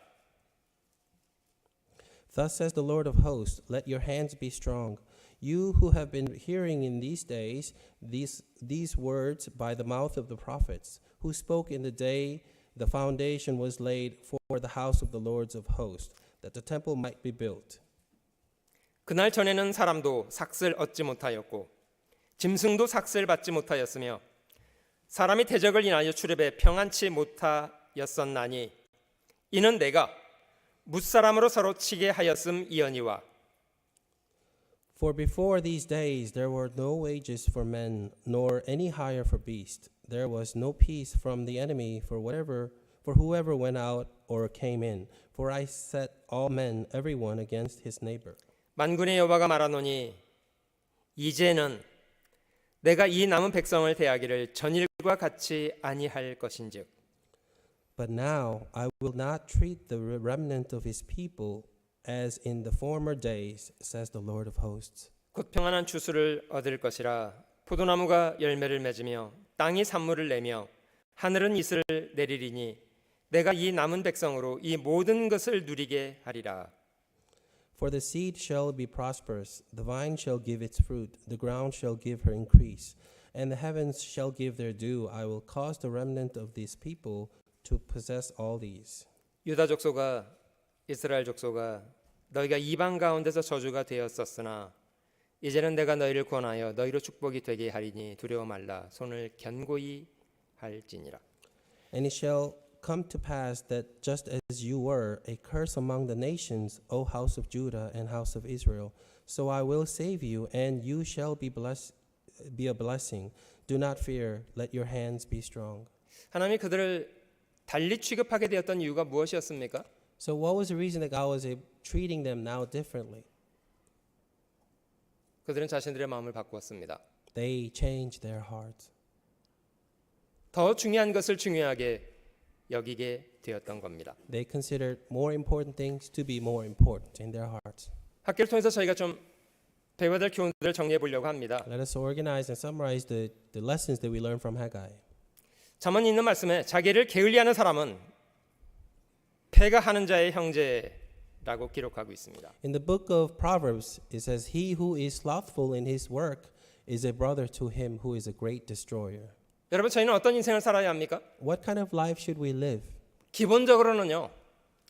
Thus says the Lord of hosts, let your hands be strong. You who have been hearing in these days these words by the mouth of the prophets, who spoke in the day the foundation was laid for the house of the Lords of hosts, that the temple might be built. 그날 전에는 사람도 삭슬 얻지 못하였고 짐승도 삭슬 받지 못하였으며 사람이 대적을 인하여 출입에 평안치 못하였었나니 이는 내가 무사람으로 서로 치게 하였음이니와. For before these days there were no wages for men, nor any hire for beasts. There was no peace from the enemy for whoever went out or came in. For I set all men, everyone against his neighbor. 만군의 여호와가 말하노니 이제는 내가 이 남은 백성을 대하기를 전일과 같이 아니할 것인즉. But now I will not treat the remnant of his people as in the former days, says the Lord of hosts. 곧 평안한 추수를 얻을 것이라. 포도나무가 열매를 맺으며 땅이 산물을 내며 하늘은 이슬을 내리리니 내가 이 남은 백성으로 이 모든 것을 누리게 하리라. For the seed shall be prosperous, the vine shall give its fruit, the ground shall give her increase, and the heavens shall give their due. I will cause the remnant of these people to possess all these. 유다 족속아, 이스라엘 족속아, 너희가 이방 가운데서 저주가 되었었으나 이제는 내가 너희를 구원하여 너희로 축복이 되게 하리니 두려워 말라. 손을 견고히 할지니라. And it shall come to pass that just as you were a curse among the nations, O house of Judah and house of Israel, so I will save you, and you shall be a blessing. Do not fear, let your hands be strong. 하나님이 그들을 달리 취급하게 되었던 이유가 무엇이었습니까? So what was the reason that God was treating them now differently? 그들은 자신들의 마음을 바꾸었습니다. They changed their hearts. 더 중요한 것을 중요하게 여기게 되었던 겁니다. They considered more important things to be more important in their hearts. 학교를 통해서 저희가 좀 배워야 될 교훈들을 정리해 보려고 합니다. Let us organize and summarize the lessons that we learn from Haggai. 잠언이 있는 말씀에 자기를 게을리하는 사람은 패가 하는 자의 형제라고 기록하고 있습니다. In the book of Proverbs, it says, "He who is slothful in his work is a brother to him who is a great destroyer." 여러분, 저희는 어떤 인생을 살아야 합니까? What kind of life should we live? 기본적으로는요,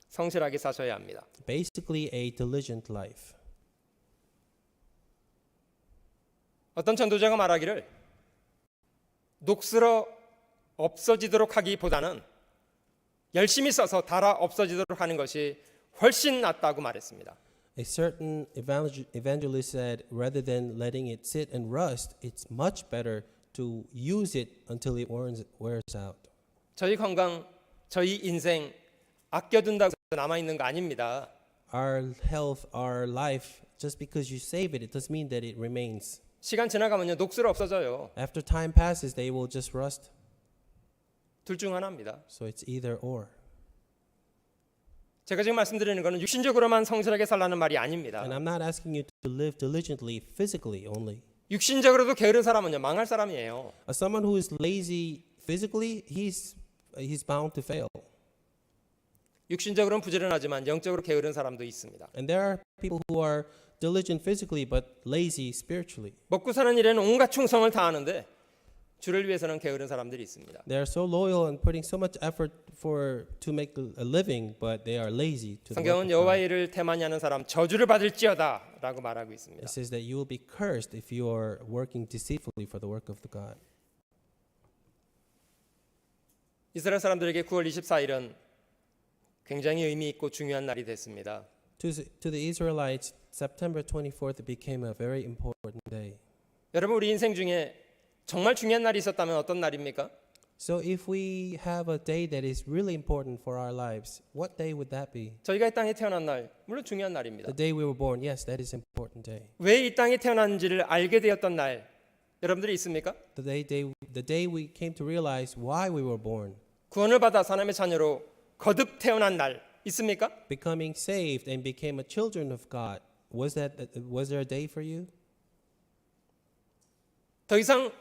성실하게 사셔야 합니다. Basically, a diligent life. 어떤 전도자가 말하기를 녹슬어 없어지도록 하기보다는 열심히 써서 닳아 없어지도록 하는 것이 훨씬 낫다고 말했습니다. A certain evangelist said, rather than letting it sit and rust, it's much better to use it until it wears out. 저희 건강, 저희 인생 아껴둔다고 해서 남아있는 거 아닙니다. Our health, our life, just because you save it, it doesn't mean that it remains. 시간 지나가면요, 녹슬어 없어져요. After time passes, they will just rust. 둘 중 하나입니다. So it's either or. 제가 지금 말씀드리는 것은 육신적으로만 성실하게 살라는 말이 아닙니다. And I'm not asking you to live diligently physically only. 육신적으로도 게으른 사람은요, 망할 사람이에요. As someone who is lazy physically, he's bound to fail. 육신적으로는 부지런하지만 영적으로 게으른 사람도 있습니다. And there are people who are diligent physically but lazy spiritually. 먹고 사는 일에는 온갖 충성을 다하는데 주를 위해서는 게으른 사람들이 있습니다. They are so loyal and putting so much effort to make a living, but they are lazy to the work 성경은 of God. 여호와의 일을 태만히 하는 사람 저주를 받을지어다라고 말하고 있습니다. It says that you will be cursed if you are working deceitfully for the work of the God. 이스라엘 사람들에게 9월 24일은 굉장히 의미 있고 중요한 날이 됐습니다. To the Israelites, September 24th became a very important day. 여러분, 우리 인생 중에 정말 중요한 날이 있었다면 어떤 날입니까? So if we have a day that is really important for our lives, what day would that be? 저희가 이 땅에 태어난 날, 물론 중요한 날입니다. The day we were born. Yes, that is an important day. 왜 이 땅에 태어났는지를 알게 되었던 날, 여러분들이 있습니까? The day we came to realize why we were born. 구원을 받아 하나님의 자녀로 거듭 태어난 날 있습니까? Becoming saved and became a children of God. Was there a day for you? 더 이상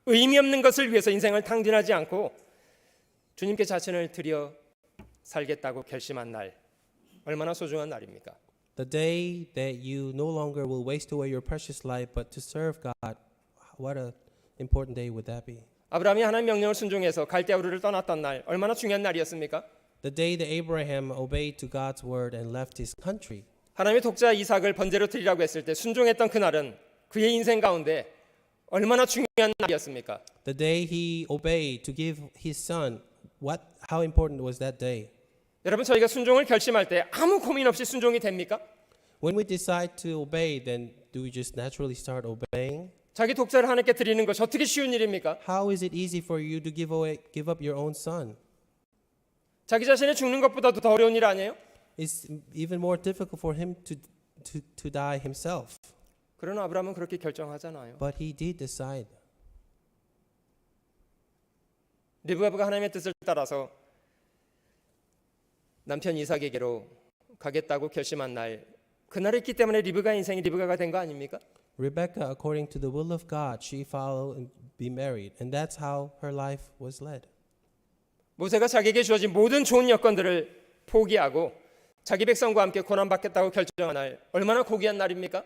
의미 없는 것을 위해서 인생을 탕진하지 않고 주님께 자신을 드려 살겠다고 결심한 날, 얼마나 소중한 날입니까? The day that you no longer will waste away your precious life but to serve God. What a important day would that be? 아브라함이 하나님 명령을 순종해서 갈대아우르를 떠났던 날, 얼마나 중요한 날이었습니까? The day that Abraham obeyed to God's word and left his country. 하나님의 독자 이삭을 번제로 드리라고 했을 때 순종했던 그날은 그의 인생 가운데 얼마나 중요한 날이었습니까? The day he obeyed to give his son, how important was that day? 여러분, 저희가 순종을 결심할 때 아무 고민 없이 순종이 됩니까? When we decide to obey, then do we just naturally start obeying? 자기 독자를 하나님께 드리는 것이 어떻게 쉬운 일입니까? How is it easy for you to give up your own son? 자기 자신이 죽는 것보다도 더 어려운 일 아니에요? It's even more difficult for him to die himself. 그러나 아브라함은 그렇게 결정하잖아요. But he did decide. 리브가가 하나님의 뜻을 따라서 남편 이삭에게로 가겠다고 결심한 날, 그날이 있기 때문에 리브가 인생이 리브가가 된 거 아닙니까? Rebecca, according to the will of God, she followed and be married, and that's how her life was led. 모세가 자기에게 주어진 모든 좋은 여건들을 포기하고 자기 백성과 함께 고난받겠다고 결정한 날, 얼마나 고귀한 날입니까?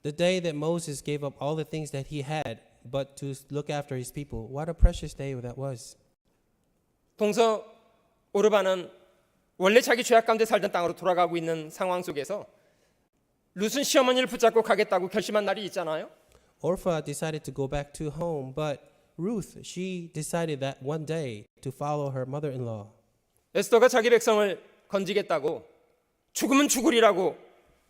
The day that Moses gave up all the things that he had, but to look after his people, what a precious day that was. 동서 오르바는 원래 자기 죄악 가운데 살던 땅으로 돌아가고 있는 상황 속에서 룻은 시어머니를 붙잡고 가겠다고 결심한 날이 있잖아요. Orpha decided to go back to home, but Ruth, she decided that one day to follow her mother-in-law. 에스더가 자기 백성을 건지겠다고 죽으면 죽으리라고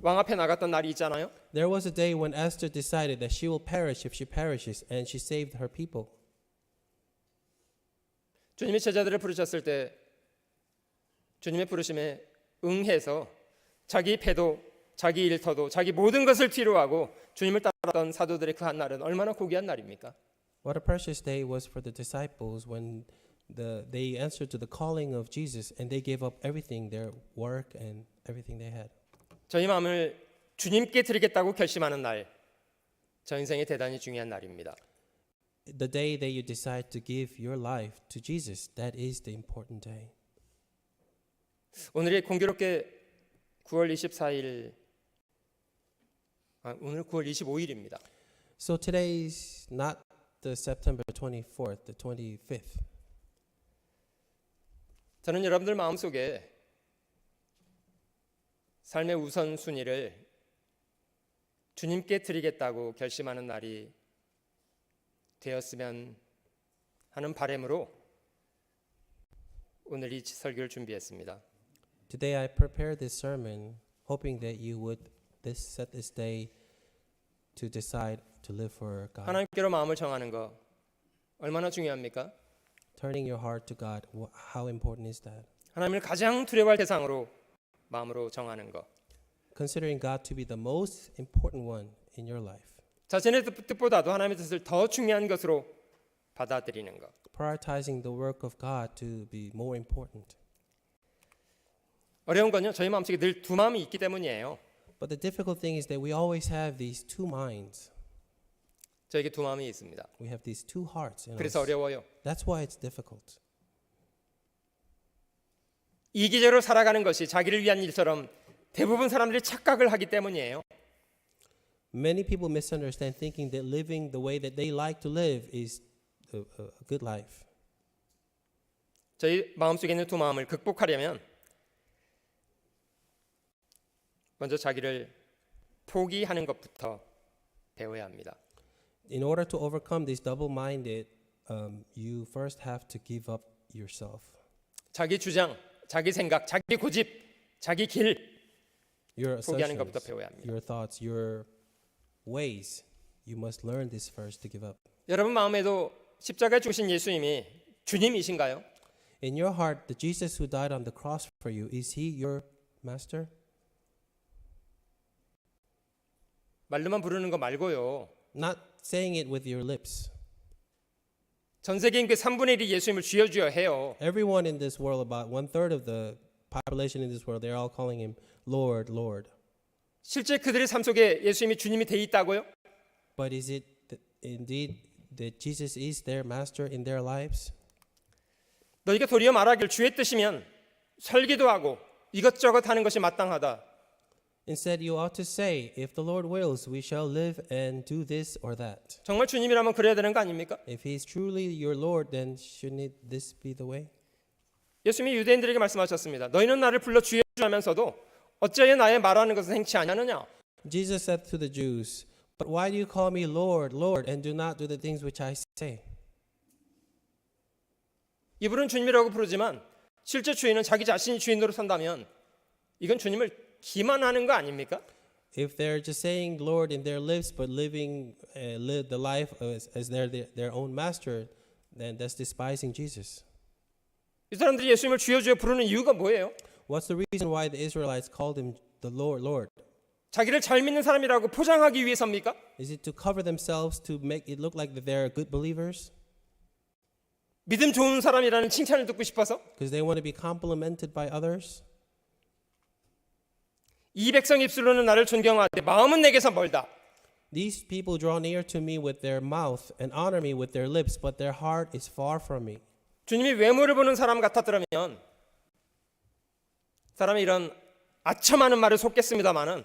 왕 앞에 나갔던 날이 있잖아요. There was a day when Esther decided that she will perish if she perishes, and she saved her people. 주님이 제자들을 부르셨을 때 주님의 부르심에 응해서 자기 패도 자기 일터도 자기 모든 것을 뒤로하고 주님을 따랐던 사도들의 그 한 날은 얼마나 고귀한 날입니까? What a precious day was for the disciples when they answered to the calling of Jesus and they gave up everything, their work and everything they had. 저희 마음을 주님께 드리겠다고 결심하는 날, 저 인생에 대단히 중요한 날입니다. The day that you decide to give your life to Jesus, that is the important day. 오늘이 공교롭게 9월 24일, 오늘 9월 25일입니다. So today's not the September 24th, the 25th. 저는 여러분들 마음속에 삶의 우선순위를 주님께 드리겠다고 결심하는 날이 되었으면 하는 바람으로 오늘 이 설교를 준비했습니다. Today I prepared this sermon hoping that you would set this day to decide to live for God. 하나님께로 마음을 정하는 거 얼마나 중요합니까? Turning your heart to God, how important is that? 하나님을 가장 두려워할 대상으로 마음으로 정하는 거. Considering God to be the most important one in your life. 자신의 뜻보다도 하나님의 뜻을 더 중요한 것으로 받아들이는 것. Prioritizing the work of God to be more important. 어려운 건요, 저희 마음속에 늘 두 마음이 있기 때문이에요. But the difficult thing is that we always have these two minds. 저에게 두 마음이 있습니다. We have these two hearts in 그래서 us. 어려워요. That's why it's difficult. 이기적으로 살아가는 것이 자기를 위한 일처럼 대부분 사람들이 착각을 하기 때문이에요. Many people misunderstand thinking that living the way that they like to live is a good life. 저희 마음속에 있는 두 마음을 극복하려면 먼저 자기를 포기하는 것부터 배워야 합니다. In order to overcome this double-minded, you first have to give up yourself. 자기 주장, 자기 생각, 자기 고집, 자기 길 Your 포기하는 assertions, 것부터 배워야 합니다. your thoughts, your ways. You must learn this first to give up. 여러분 마음에도 십자가에 죽으신 예수님이 주님이신가요? In your heart, the Jesus who died on the cross for you, is he your master? 말로만 부르는 거 말고요. Not saying it with your lips. 전 세계 인구의 3분의 1이 예수님을 주여 해요. Everyone in this world, about 1/3 of the population in this world, they're all calling him Lord, Lord. 실제 그들의 삶 속에 예수님이 주님이 돼 있다고요? But is it indeed that Jesus is their master in their lives? 너희가 도리어 말하길 주의 뜻이면 설기도 하고 이것저것 하는 것이 마땅하다. Instead, you ought to say, if the Lord wills, we shall live and do this or that. 정말 주님이라면 그래야 되는 거 아닙니까? If he's truly your Lord, then shouldn't this be the way? 예수님이 유대인들에게 말씀하셨습니다. 너희는 나를 불러 주여 하면서도 어찌하여 나의 말하는 것을 행치 아니하느냐? Jesus said to the Jews, but why do you call me Lord, Lord, and do not do the things which I say? 이분은 주님이라고 부르지만 실제 주인은 자기 자신이 주인으로 산다면 이건 주님을 기만하는 거 아닙니까? If they're just saying Lord in their lips, but living live the life as their own master, then that's despising Jesus. 이 사람들이 예수님을 주여 부르는 이유가 뭐예요? What's the reason why the Israelites called him the Lord, Lord? 자기를 잘 믿는 사람이라고 포장하기 위해서입니까? Is it to cover themselves to make it look like that they're good believers? 믿음 좋은 사람이라는 칭찬을 듣고 싶어서? Because they want to be complimented by others? 이 백성 입술로는 나를 존경하되 마음은 내게서 멀다. These people draw near to me with their mouth and honor me with their lips, but their heart is far from me. 주님이 외모를 보는 사람 같았더라면 사람이 이런 아첨하는 말을 속겠습니다마는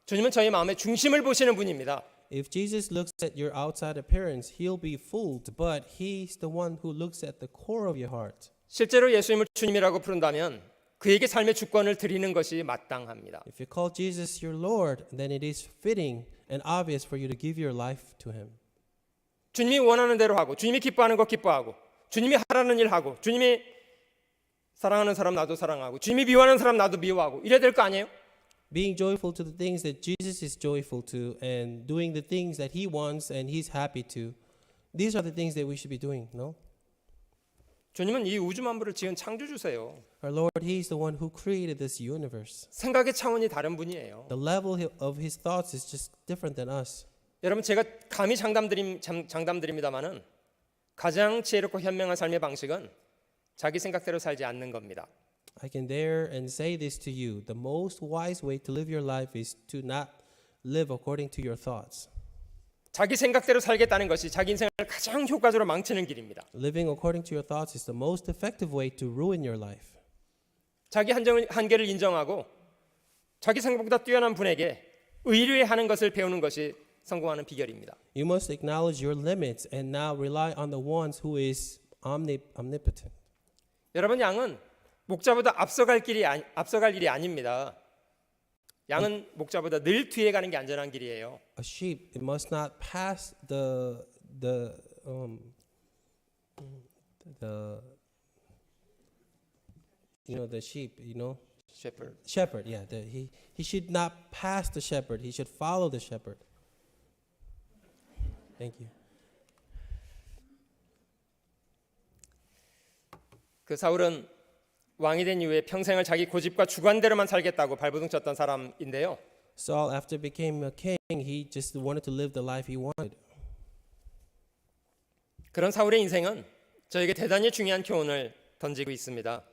주님은 저희 마음의 중심을 보시는 분입니다. If Jesus looks at your outside appearance, he'll be fooled, but he's the one who looks at the core of your heart. 실제로 예수님을 주님이라고 부른다면 그에게 삶의 주권을 드리는 것이 마땅합니다. If you call Jesus your Lord, then it is fitting and obvious for you to give your life to him. 주님이 원하는 대로 하고 주님이 기뻐하는 거 기뻐하고 주님이 하라는 일 하고 주님이 사랑하는 사람 나도 사랑하고 주님이 미워하는 사람 나도 미워하고 이래야 될 거 아니에요? Being joyful to the things that Jesus is joyful to and doing the things that he wants and he's happy to. These are the things that we should be doing, no? 주님은 이 우주 만물을 지은 창조주세요. Our Lord, he is the one who created this universe. 생각의 차원이 다른 분이에요. The level of his thoughts is just different than us. 여러분 제가 감히 장담드립니다마는 가장 지혜롭고 현명한 삶의 방식은 자기 생각대로 살지 않는 겁니다. I can dare and say this to you. The most wise way to live your life is to not live according to your thoughts. 자기 생각대로 살겠다는 것이 자기 인생을 가장 효과적으로 망치는 길입니다. Living according to your thoughts is the most effective way to ruin your life. 자기 한계를 인정하고 자기 생각보다 뛰어난 분에게 의뢰하는 것을 배우는 것이 성공하는 비결입니다. You must acknowledge your limits and now rely on the ones who is omnipotent. 여러분, 양은 목자보다 앞서갈 일이 아닙니다. 양은 목자보다 늘 뒤에 가는 게 안전한 길이에요. A sheep, it must not pass the sheep, shepherd. Yeah, he should not pass the shepherd. He should follow the shepherd. Thank you. 그 사울은 왕이 된 이후에 평생을 자기 고집과 주관대로만 살겠다고 발버둥 쳤던 사람인데요. Saul, after became a king, he just wanted to live the life he wanted. 그런 사울의 인생은 저에게 대단히 중요한 교훈을 던지고 있습니다.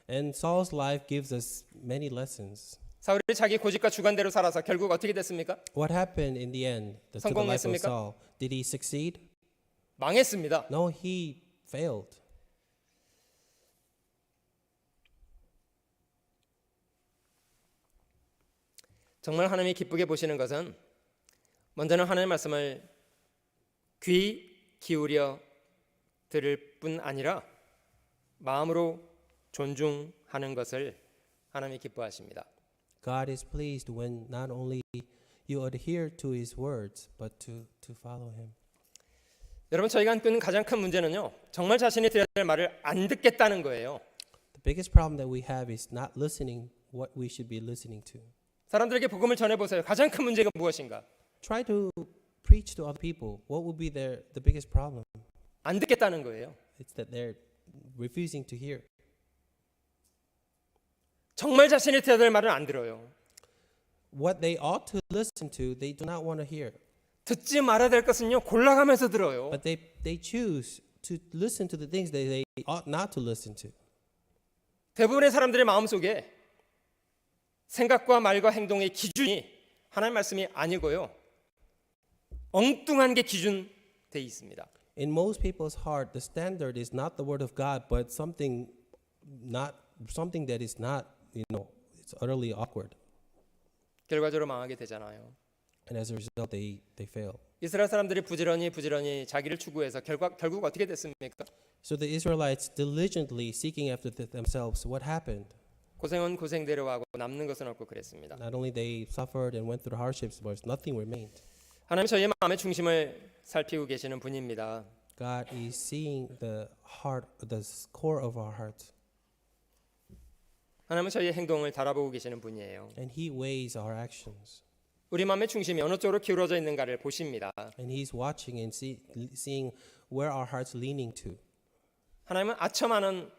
And Saul's life gives us many lessons. 사울이 자기 고집과 주관대로 살아서 결국 어떻게 됐습니까? What happened in the end to the life of 성공했습니까? Saul? Did he succeed? 망했습니다. No, he failed. 정말 하나님이 기쁘게 보시는 것은 먼저는 하나님의 말씀을 귀 기울여 들을 뿐 아니라 마음으로 존중하는 것을 하나님이 기뻐하십니다. God is pleased when not only you adhere to His words, but to follow Him. 여러분, 저희가 안고 있는 가장 큰 문제는요, 정말 자신이 들어야 될 말을 안 듣겠다는 거예요. The biggest problem that we have is not listening what we should be listening to. 사람들에게 복음을 전해보세요. 가장 큰 문제가 무엇인가? Try to preach to other people. What would be the biggest problem? 안 듣겠다는 거예요. It's that they're refusing to hear. 정말 자신이 들어야 될 말은 안 들어요. What they ought to listen to, they do not want to hear. 듣지 말아야 될 것은요, 골라가면서 들어요. But they choose to listen to the things that they ought not to listen to. 대부분의 사람들의 마음속에 생각과 말과 행동의 기준이 하나님의 말씀이 아니고요, 엉뚱한 게 기준돼 있습니다. In most people's heart, the standard is not the word of God, but something that is not, it's utterly awkward. 결과적으로 망하게 되잖아요. And as a result, they fail. 이스라엘 사람들이 부지런히 자기를 추구해서 결국 어떻게 됐습니까? So the Israelites diligently seeking after themselves, what happened? 고생은 고생대로 하고 남는 것은 없고 그랬습니다. Not only they suffered and went through hardships, but nothing remained. 하나님 저희의 마음의 중심을 살피고 계시는 분입니다. God is seeing the heart, the core of our hearts. 하나님은 저희의 행동을 달아보고 계시는 분이에요. And He weighs our actions. 우리 마음의 중심이 어느 쪽으로 기울어져 있는가를 보십니다. And He's watching and seeing where our hearts leaning to. 하나님은 아첨하는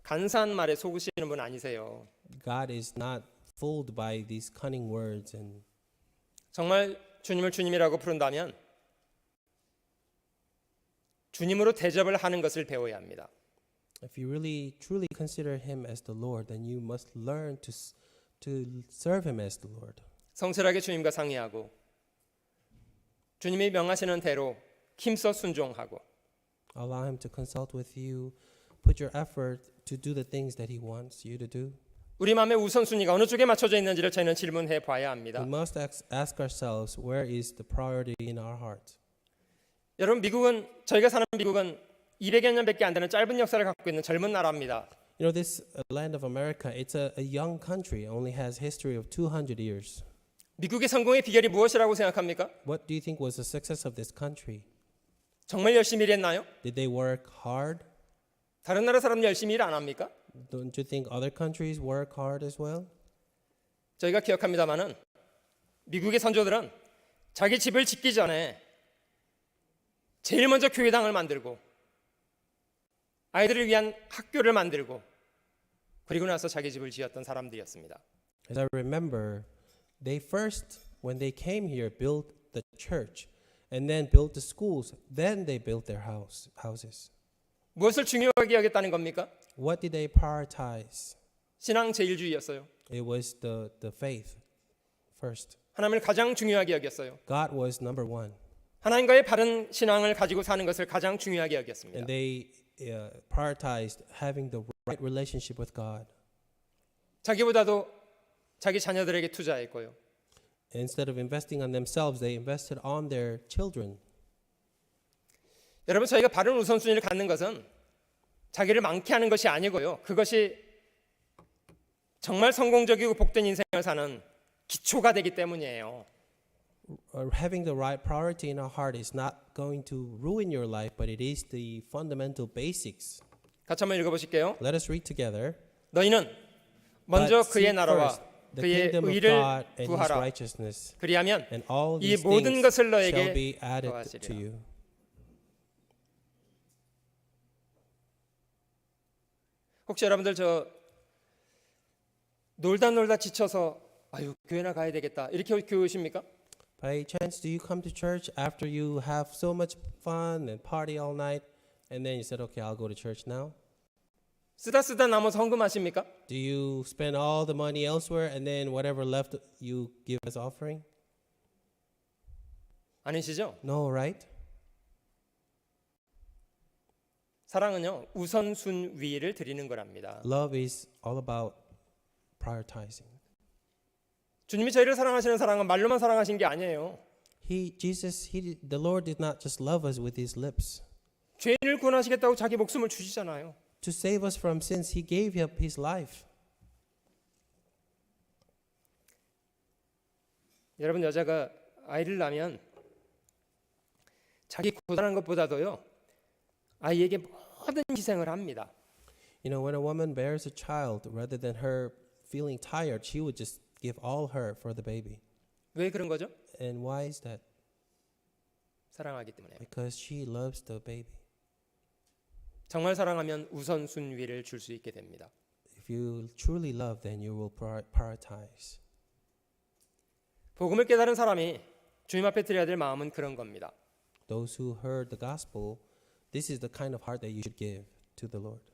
간사한 말에 속으시는 분 아니세요. God is not fooled by these cunning words. And 정말 주님을 주님이라고 부른다면 주님으로 대접을 하는 것을 배워야 합니다. if you really truly consider Him as the Lord, then you must learn to serve Him as the Lord. 성실하게 주님과 상의하고 주님이 명하시는 대로 힘써 순종하고 Allow Him to consult with you. Put your effort to do the things that He wants you to do. 우리 마음의 우선순위가 어느 쪽에 맞춰져 있는지를 저희는 질문해 봐야 We 합니다. must ask ourselves, where is the priority in our heart? 여러분, 저희가 사는 미국은 200여 년밖에 안 되는 짧은 역사를 갖고 있는 젊은 나라입니다. You know, this land of America, it's a young country, only has history of 200 years. 미국의 성공의 비결이 무엇이라고 생각합니까? What do you think was the success of this country? 정말 열심히 일했나요? Did they work hard? 다른 나라 사람들 열심히 일 안 합니까? Don't you think other countries work hard as well? 저희가 기억합니다마는 미국의 선조들은 자기 집을 짓기 전에 제일 먼저 교회당을 만들고 아이들을 위한 학교를 만들고 그리고 나서 자기 집을 지었던 사람들이었습니다. As I remember, they first, when they came here, built the church and then built the schools. Then they built their houses. 무엇을 중요하게 여겼다는 겁니까? What did they prioritize? 신앙 제일주의였어요. It was the faith first. 하나님을 가장 중요하게 여겼어요. God was number one. 하나님과의 바른 신앙을 가지고 사는 것을 가장 중요하게 여겼습니다. And they prioritized having the right relationship with God. 자기보다도 자기 자녀들에게 투자했고요. Instead of investing on themselves, they invested on their children. 여러분, 저희가 바른 우선순위를 갖는 것은 자기를 많게하는 것이 아니고요. 그것이 정말 성공적이고 복된 인생을 사는 기초가 되기 때문이에요. Having the right priority in our heart is not going to ruin your life, but it is the fundamental basics. 같이 한번 읽어보실게요. Let us read together. 너희는 먼저 But 그의 seek 나라와 first the 그의 kingdom of 의를 God and His 구하라. righteousness, 그리하면 and all 이 these 모든 things 것을 shall 너에게 be added 더하시리라. to you. 혹시 여러분들 저 놀다 지쳐서 아유 교회나 가야 되겠다 이렇게 교우십니까? By chance, do you come to church after you have so much fun and party all night, and then you said, "Okay, I'll go to church now"? 쓰다 남아서 헌금하십니까? Do you spend all the money elsewhere, and then whatever left you give as offering? 아니시죠? No, right? 사랑은요 우선순위를 드리는 거랍니다. Love is all about prioritizing. 주님이 저희를 사랑하시는 사랑은 말로만 사랑하신 게 아니에요. The Lord did not just love us with His lips. 죄인을 구원하시겠다고 자기 목숨을 주시잖아요. To save us from sins, He gave up His life. 여러분 여자가 아이를 낳으면 자기 고단한 것보다도요 아이에게 모든 희생을 합니다. You know, when a woman bears a child, rather than her feeling tired, she would just give all her for the baby. 왜 그런 거죠? And why is that? 사랑하기 때문에. Because she loves the baby. 정말 사랑하면 우선순위를 줄 수 있게 됩니다. If you truly love, then you will prioritize. 복음을 깨달은 사람이 주님 앞에 드려야 될 마음은 그런 겁니다. Those who heard the gospel, this is the kind of heart that you should give to the Lord.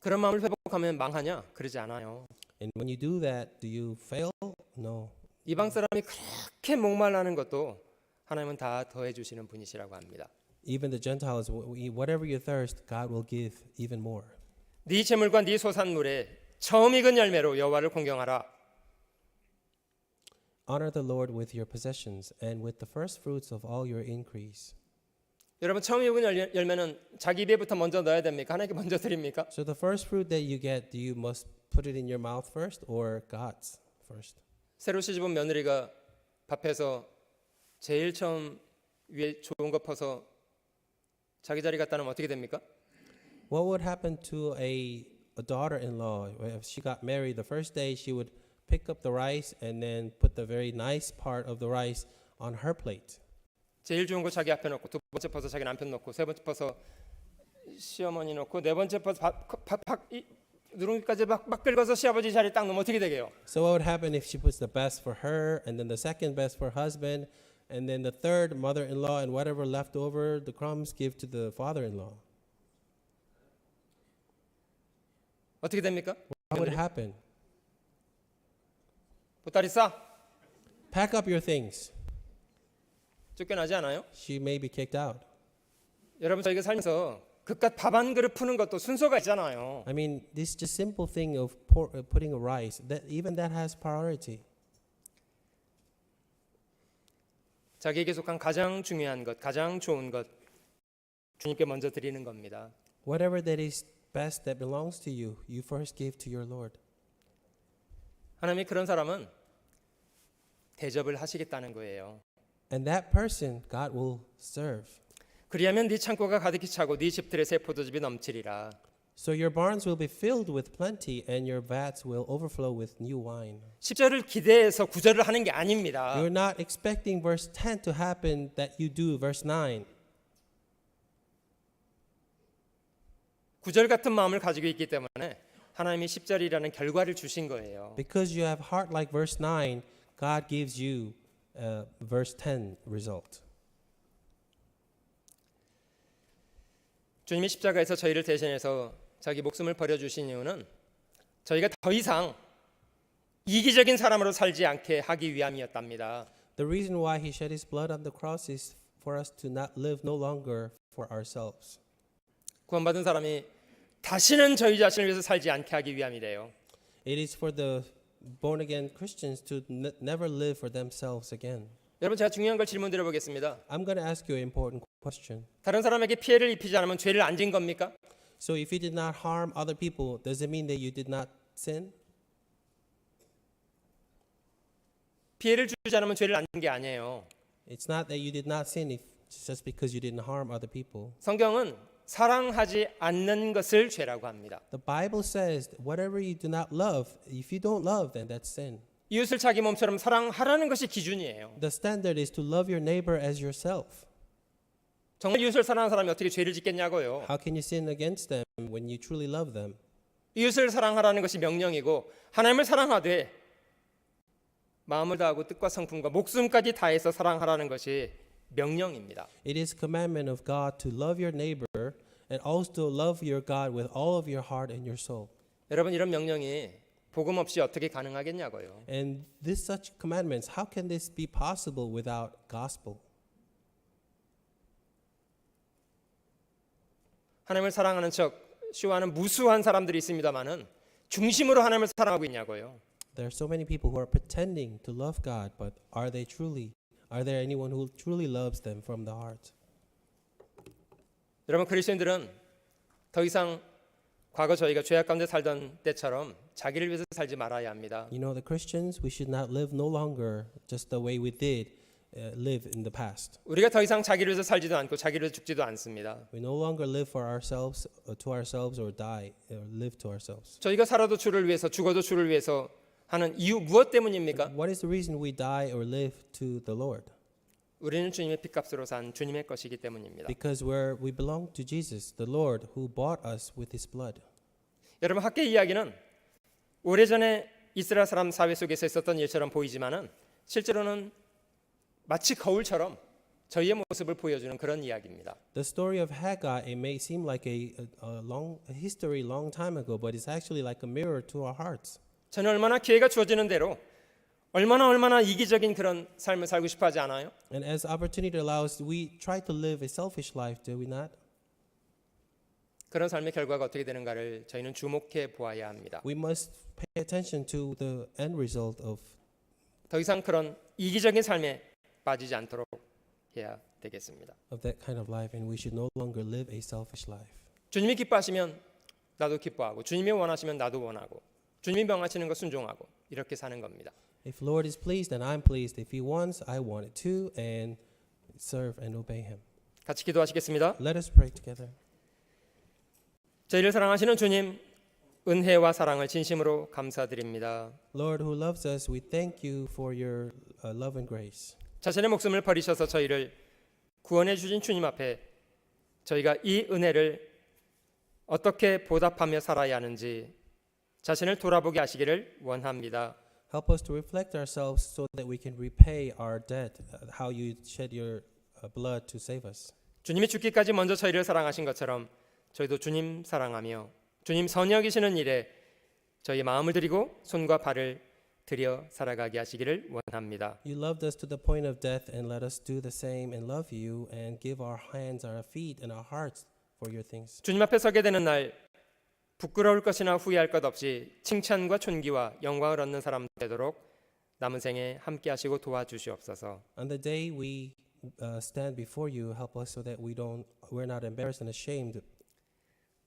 그런 마음을 회복하면 망하냐? 그러지 않아요. And when you do that, do you fail? No. 이방 사람이 그렇게 목말라는 것도 하나님은 다 더해 주시는 분이시라고 합니다. Even the Gentiles, whatever you thirst, God will give even more. 네 재물과 네 소산물에 처음 익은 열매로 여호와를 공경하라. Honor the Lord with your possessions and with the first fruits of all your increase. 여러분 처음 익은 열매는 자기 입에부터 먼저 넣어야 됩니까? 하나님께 먼저 드립니까? So the first fruit that you get, do you must put it in your mouth first or God's first? 새로 시집온 며느리가 밥해서 제일 처음 위에 좋은 거 퍼서 자기 자리 갖다 놓으면 어떻게 됩니까? What would happen to a daughter-in-law if she got married? The first day she would pick up the rice and then put the very nice part of the rice on her plate. 제일 좋은 거 자기 앞에 놓고 두 번째 퍼서 자기 남편 놓고 세 번째 퍼서 시어머니 놓고 네 번째 퍼서 누룽지까지 막 긁어서 시아버지 자리에 딱 놓으면 어떻게 되게요? So what would happen if she puts the best for her and then the second best for husband and then the third mother-in-law and whatever left over the crumbs give to the father-in-law? 어떻게 됩니까? What would happen? 보따리 싸 Pack up your things. 쫓겨나지 않아요? She may be kicked out. 여러분 저희가 살면서 그깟 밥 한 그릇 푸는 것도 순서가 있잖아요. I mean, this just simple thing of putting a rice, that even that has priority. 자기에게 속한 가장 중요한 것, 가장 좋은 것 주님께 먼저 드리는 겁니다. Whatever that is best that belongs to you, you first give to your Lord. 하나님이 그런 사람은 대접을 하시겠다는 거예요. And that person, God will serve. 그리하면 네 창고가 가득히 차고 네 집들의 새 포도즙이 넘치리라. So your barns will be filled with plenty and your vats will overflow with new wine. 10절을 기대해서 9절을 하는 게 아닙니다. You're not expecting verse 10 to happen that you do verse 9. 9절 같은 마음을 가지고 있기 때문에 하나님이 10절이라는 결과를 주신 거예요. Because you have heart like verse 9, God gives you verse 10 result. 주님이 십자가에서 저희를 대신해서 자기 목숨을 버려주신 이유는 저희가 더 이상 이기적인 사람으로 살지 않게 하기 위함이었답니다. The reason why he shed his blood on the cross is for us to not live no longer for ourselves. 구원받은 사람이 다시는 저희 자신을 위해서 살지 않게 하기 위함이래요. It is for the born again Christians to never live for themselves again. 여러분 제가 중요한 걸 질문 드려보겠습니다. I'm going to ask you an important question. 다른 사람에게 피해를 입히지 않으면 죄를 안 진 겁니까? So if you did not harm other people, does it mean that you did not sin? 피해를 주지 않으면 죄를 안 진 게 아니에요. It's not that you did not sin if just because you didn't harm other people. 성경은 사랑하지 않는 것을 죄라고 합니다. The Bible says that whatever you do not love, if you don't love, then that's sin. 이웃을 자기 몸처럼 사랑하라는 것이 기준이에요. The standard is to love your neighbor as yourself. 정말 이웃을 사랑하는 사람이 어떻게 죄를 짓겠냐고요. How can you sin against them when you truly love them? 이웃을 사랑하라는 것이 명령이고 하나님을 사랑하되 마음을 다하고 뜻과 성품과 목숨까지 다해서 사랑하라는 것이 명령입니다. It is a commandment of God to love your neighbor and also love your God with all of your heart and your soul. 여러분 이런 명령이 복음 없이 어떻게 가능하겠냐고요. And this such commandments, how can this be possible without gospel? 하나님을 사랑하는 척 쇼하는 무수한 사람들이 있습니다만은 중심으로 하나님을 사랑하고 있냐고요. There are so many people who are pretending to love God, but are there anyone who truly loves them from the heart? 여러분 그리스도인들은 더 이상 과거 저희가 죄악 가운데 살던 때처럼 자기를 위해서 살지 말아야 합니다. You know, the Christians, we should not live no longer just the way we did live in the past. 우리가 더 이상 자기를 위해서 살지도 않고 자기를 위해서 죽지도 않습니다. We no longer live for ourselves, to ourselves, or die, or live to ourselves. 저희가 살아도 주를 위해서 죽어도 주를 위해서 하는 이유 무엇 때문입니까? What is the reason we die or live to the Lord? 우리는 주님의 핏값으로 산 주님의 것이기 때문입니다. Because we belong to Jesus, the Lord, who bought us with His blood. 여러분 학계 이야기는 오래전에 이스라엘 사람 사회 속에서 있었던 일처럼 보이지만은 실제로는 마치 거울처럼 저희의 모습을 보여주는 그런 이야기입니다. The story of Haggai, it may seem like a history long time ago, but it's actually like a mirror to our hearts. 저는 얼마나 기회가 주어지는 대로 얼마나 이기적인 그런 삶을 살고 싶어 하지 않아요? And as opportunity allows, we try to live a selfish life, do we not? 그런 삶의 결과가 어떻게 되는가를 저희는 주목해 보아야 합니다. We must pay attention to the end result of 더 이상 그런 이기적인 삶에 빠지지 않도록 해야 되겠습니다. that kind of life, and we should no longer live a selfish life. 주님이 기뻐하시면 나도 기뻐하고 주님이 원하시면 나도 원하고 주님이 명하시는 거 순종하고 이렇게 사는 겁니다. If Lord is pleased, then I'm pleased. If He wants, I want it too, and serve and obey Him. 같이 기도하시겠습니다. Let us pray together. 저희를 사랑하시는 주님, 은혜와 사랑을 진심으로 감사드립니다. Lord, who loves us, we thank you for your love and grace. 자신의 목숨을 버리셔서 저희를 구원해 주신 주님 앞에 저희가 이 은혜를 어떻게 보답하며 살아야 하는지 자신을 돌아보게 하시기를 원합니다. Help us to reflect ourselves so that we can repay our debt, how you shed your blood to save us. 주님이 죽기까지 먼저 저희를 사랑하신 것처럼 저희도 주님 사랑하며 주님 선여기시는 일에 저희 마음을 드리고 손과 발을 들여 살아가게 하시기를 원합니다. You loved us to the point of death, and let us do the same and love you and give our hands, our feet, and our hearts for your things. 주님 앞에 서게 되는 날 부끄러울 것이나 후회할 것 없이 칭찬과 존귀와 영광을 얻는 사람 되도록 남은 생에 함께 하시고 도와주시옵소서. On the day we stand before you, help us so that we're not embarrassed and ashamed.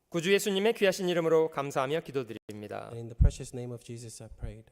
구주 예수님의 귀하신 이름으로 감사하며 기도드립니다. And in the precious name of Jesus, I prayed.